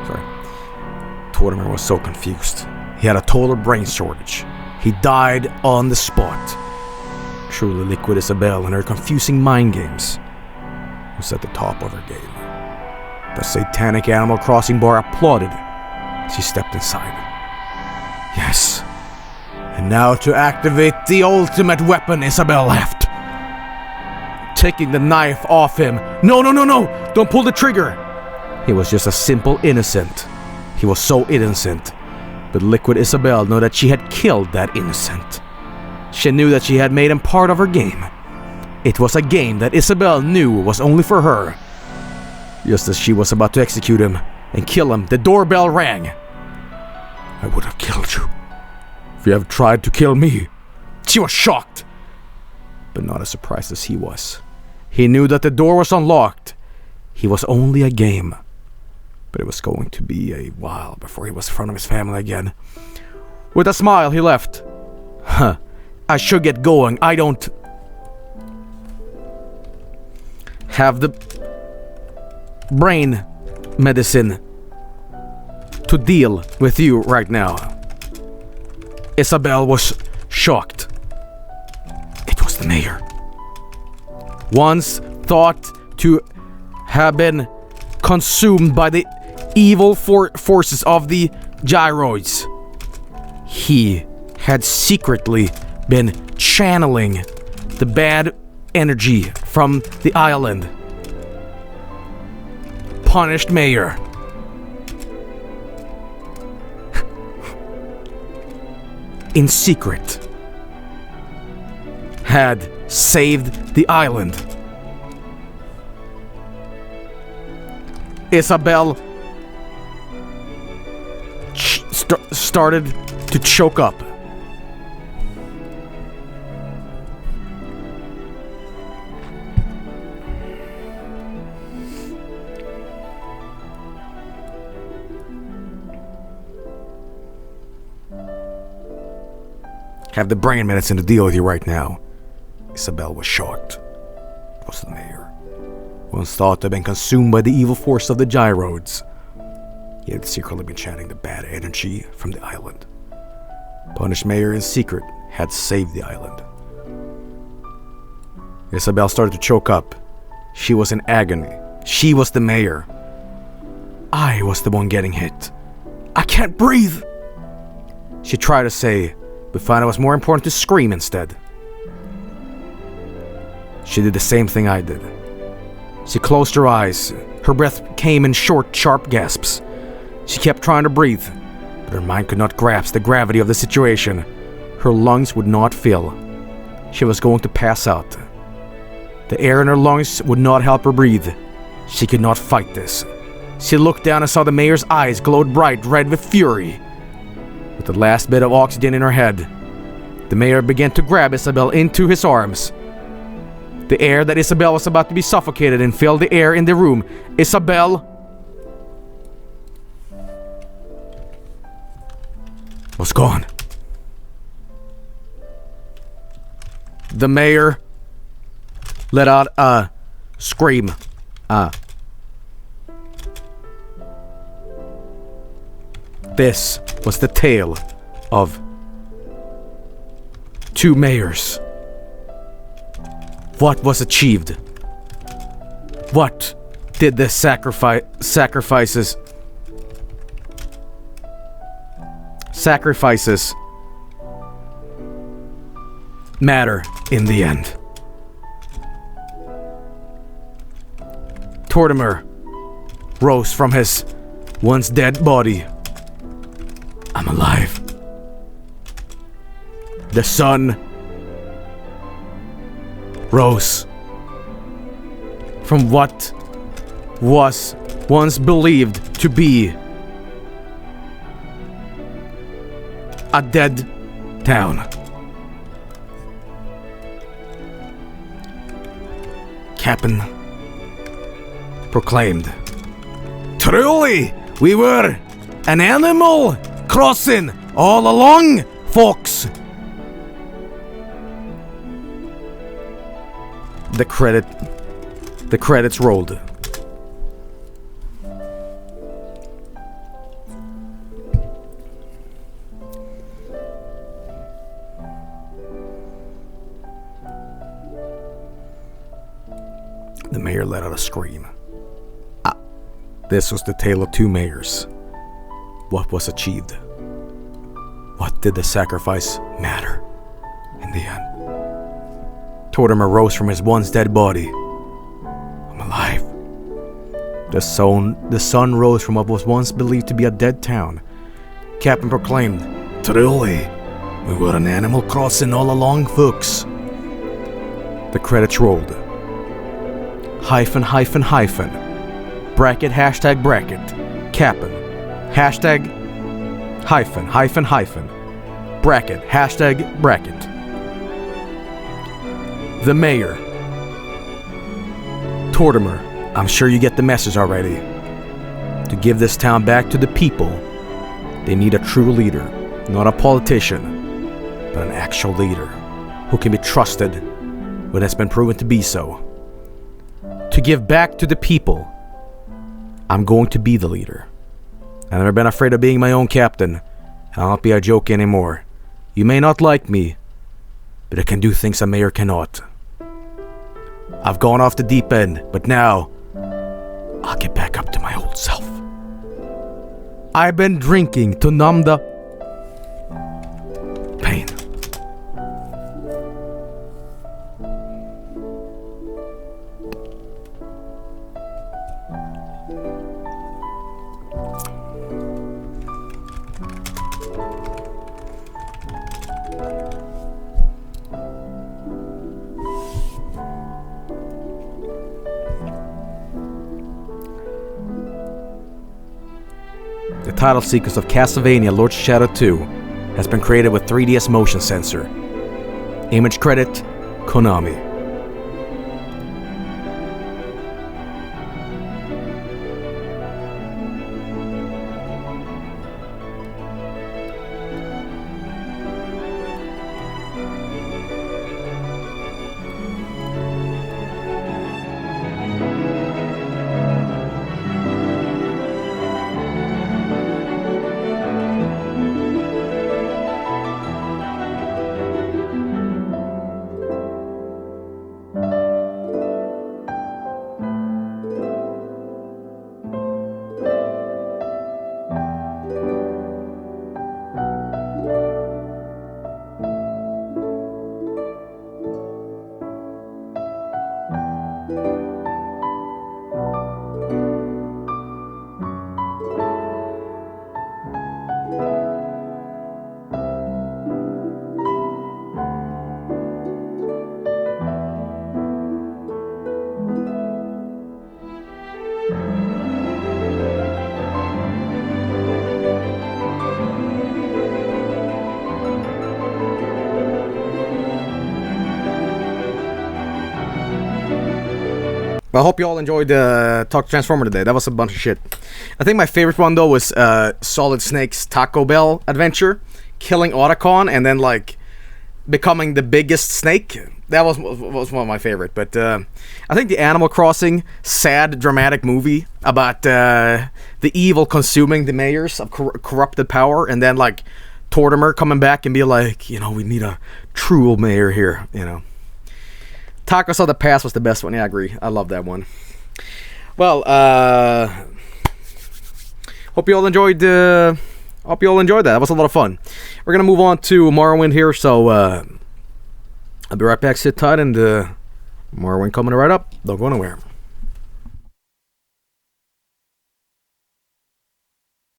Sorry. Tortimer was so confused. He had a total brain shortage. He died on the spot. Truly, Liquid Isabelle and her confusing mind games was at the top of her game. The satanic Animal Crossing bar applauded. She stepped inside. Yes. And now to activate the ultimate weapon, Isabelle laughed. Taking the knife off him. No! Don't pull the trigger! He was just a simple innocent. He was so innocent. But Liquid Isabelle knew that she had killed that innocent. She knew that she had made him part of her game. It was a game that Isabelle knew was only for her. Just as she was about to execute him and kill him, the doorbell rang. "I would have killed you if you had tried to kill me." She was shocked, but not as surprised as he was. He knew that the door was unlocked. He was only a game. But it was going to be a while before he was in front of his family again. With a smile, he left. Huh. I should get going. I don't have the brain medicine to deal with you right now. Isabel was shocked. It was the mayor. Once thought to have been consumed by the evil forces of the gyroids, he had secretly been channeling the bad energy from the island. Punished mayor. In secret, had saved the island. Isabel started to choke up. Have the brain medicine to deal with you right now. Isabel was shocked. It was the mayor. Once thought to have been consumed by the evil force of the gyroids. He had secretly been channeling the bad energy from the island. Punished mayor in secret had saved the island. Isabel started to choke up. She was in agony. She was the mayor. I was the one getting hit. I can't breathe! She tried to say, but found it was more important to scream instead. She did the same thing I did. She closed her eyes. Her breath came in short, sharp gasps. She kept trying to breathe, but her mind could not grasp the gravity of the situation. Her lungs would not fill. She was going to pass out. The air in her lungs would not help her breathe. She could not fight this. She looked down and saw the mayor's eyes glowed bright red with fury. With the last bit of oxygen in her head, the mayor began to grab Isabel into his arms. The air that Isabel was about to be suffocated in filled the air in the room. Isabel was gone. The mayor let out a scream. This was the tale of two mayors. What was achieved? What did the sacrifices matter in the end? Tortimer rose from his once dead body. I'm alive. The sun rose from what was once believed to be a dead town. Captain proclaimed, "Truly, we were an animal crossing all along, folks." The credits rolled. The mayor let out a scream. This was the tale of two mayors. What was achieved? What did the sacrifice matter in the end? Tortimer rose from his once dead body. I'm alive. The sun rose from what was once believed to be a dead town. Captain proclaimed, "Truly, we were an animal crossing all along, folks." The credits rolled. Hyphen, hyphen, hyphen. Bracket, hashtag bracket. Captain. Hashtag, hyphen, hyphen, hyphen. Bracket, hashtag bracket. The mayor. Tortimer, I'm sure you get the message already. To give this town back to the people, they need a true leader. Not a politician, but an actual leader who can be trusted when it's been proven to be so. To give back to the people, I'm going to be the leader. I've never been afraid of being my own captain. I'll not be a joke anymore. You may not like me, but I can do things a mayor cannot. I've gone off the deep end, but now I'll get back up to my old self. I've been drinking to numb the pain. The title sequence of Castlevania Lord's Shadow 2 has been created with 3DS motion sensor. Image credit, Konami. I hope you all enjoyed Talk Transformer today. That was a bunch of shit. I think my favorite one though was Solid Snake's Taco Bell adventure, killing Otacon and then like becoming the biggest snake. That was one of my favorite. But I think the Animal Crossing sad dramatic movie about the evil consuming the mayors of corrupted power, and then like Tortimer coming back and be like, you know, we need a true mayor here, you know. Tacos of the Past was the best one. Yeah, I agree. I love that one. Well, hope you all enjoyed. Hope you all enjoyed that. That was a lot of fun. We're gonna move on to Morrowind here, so I'll be right back. Sit tight, and Morrowind coming right up. Don't go anywhere.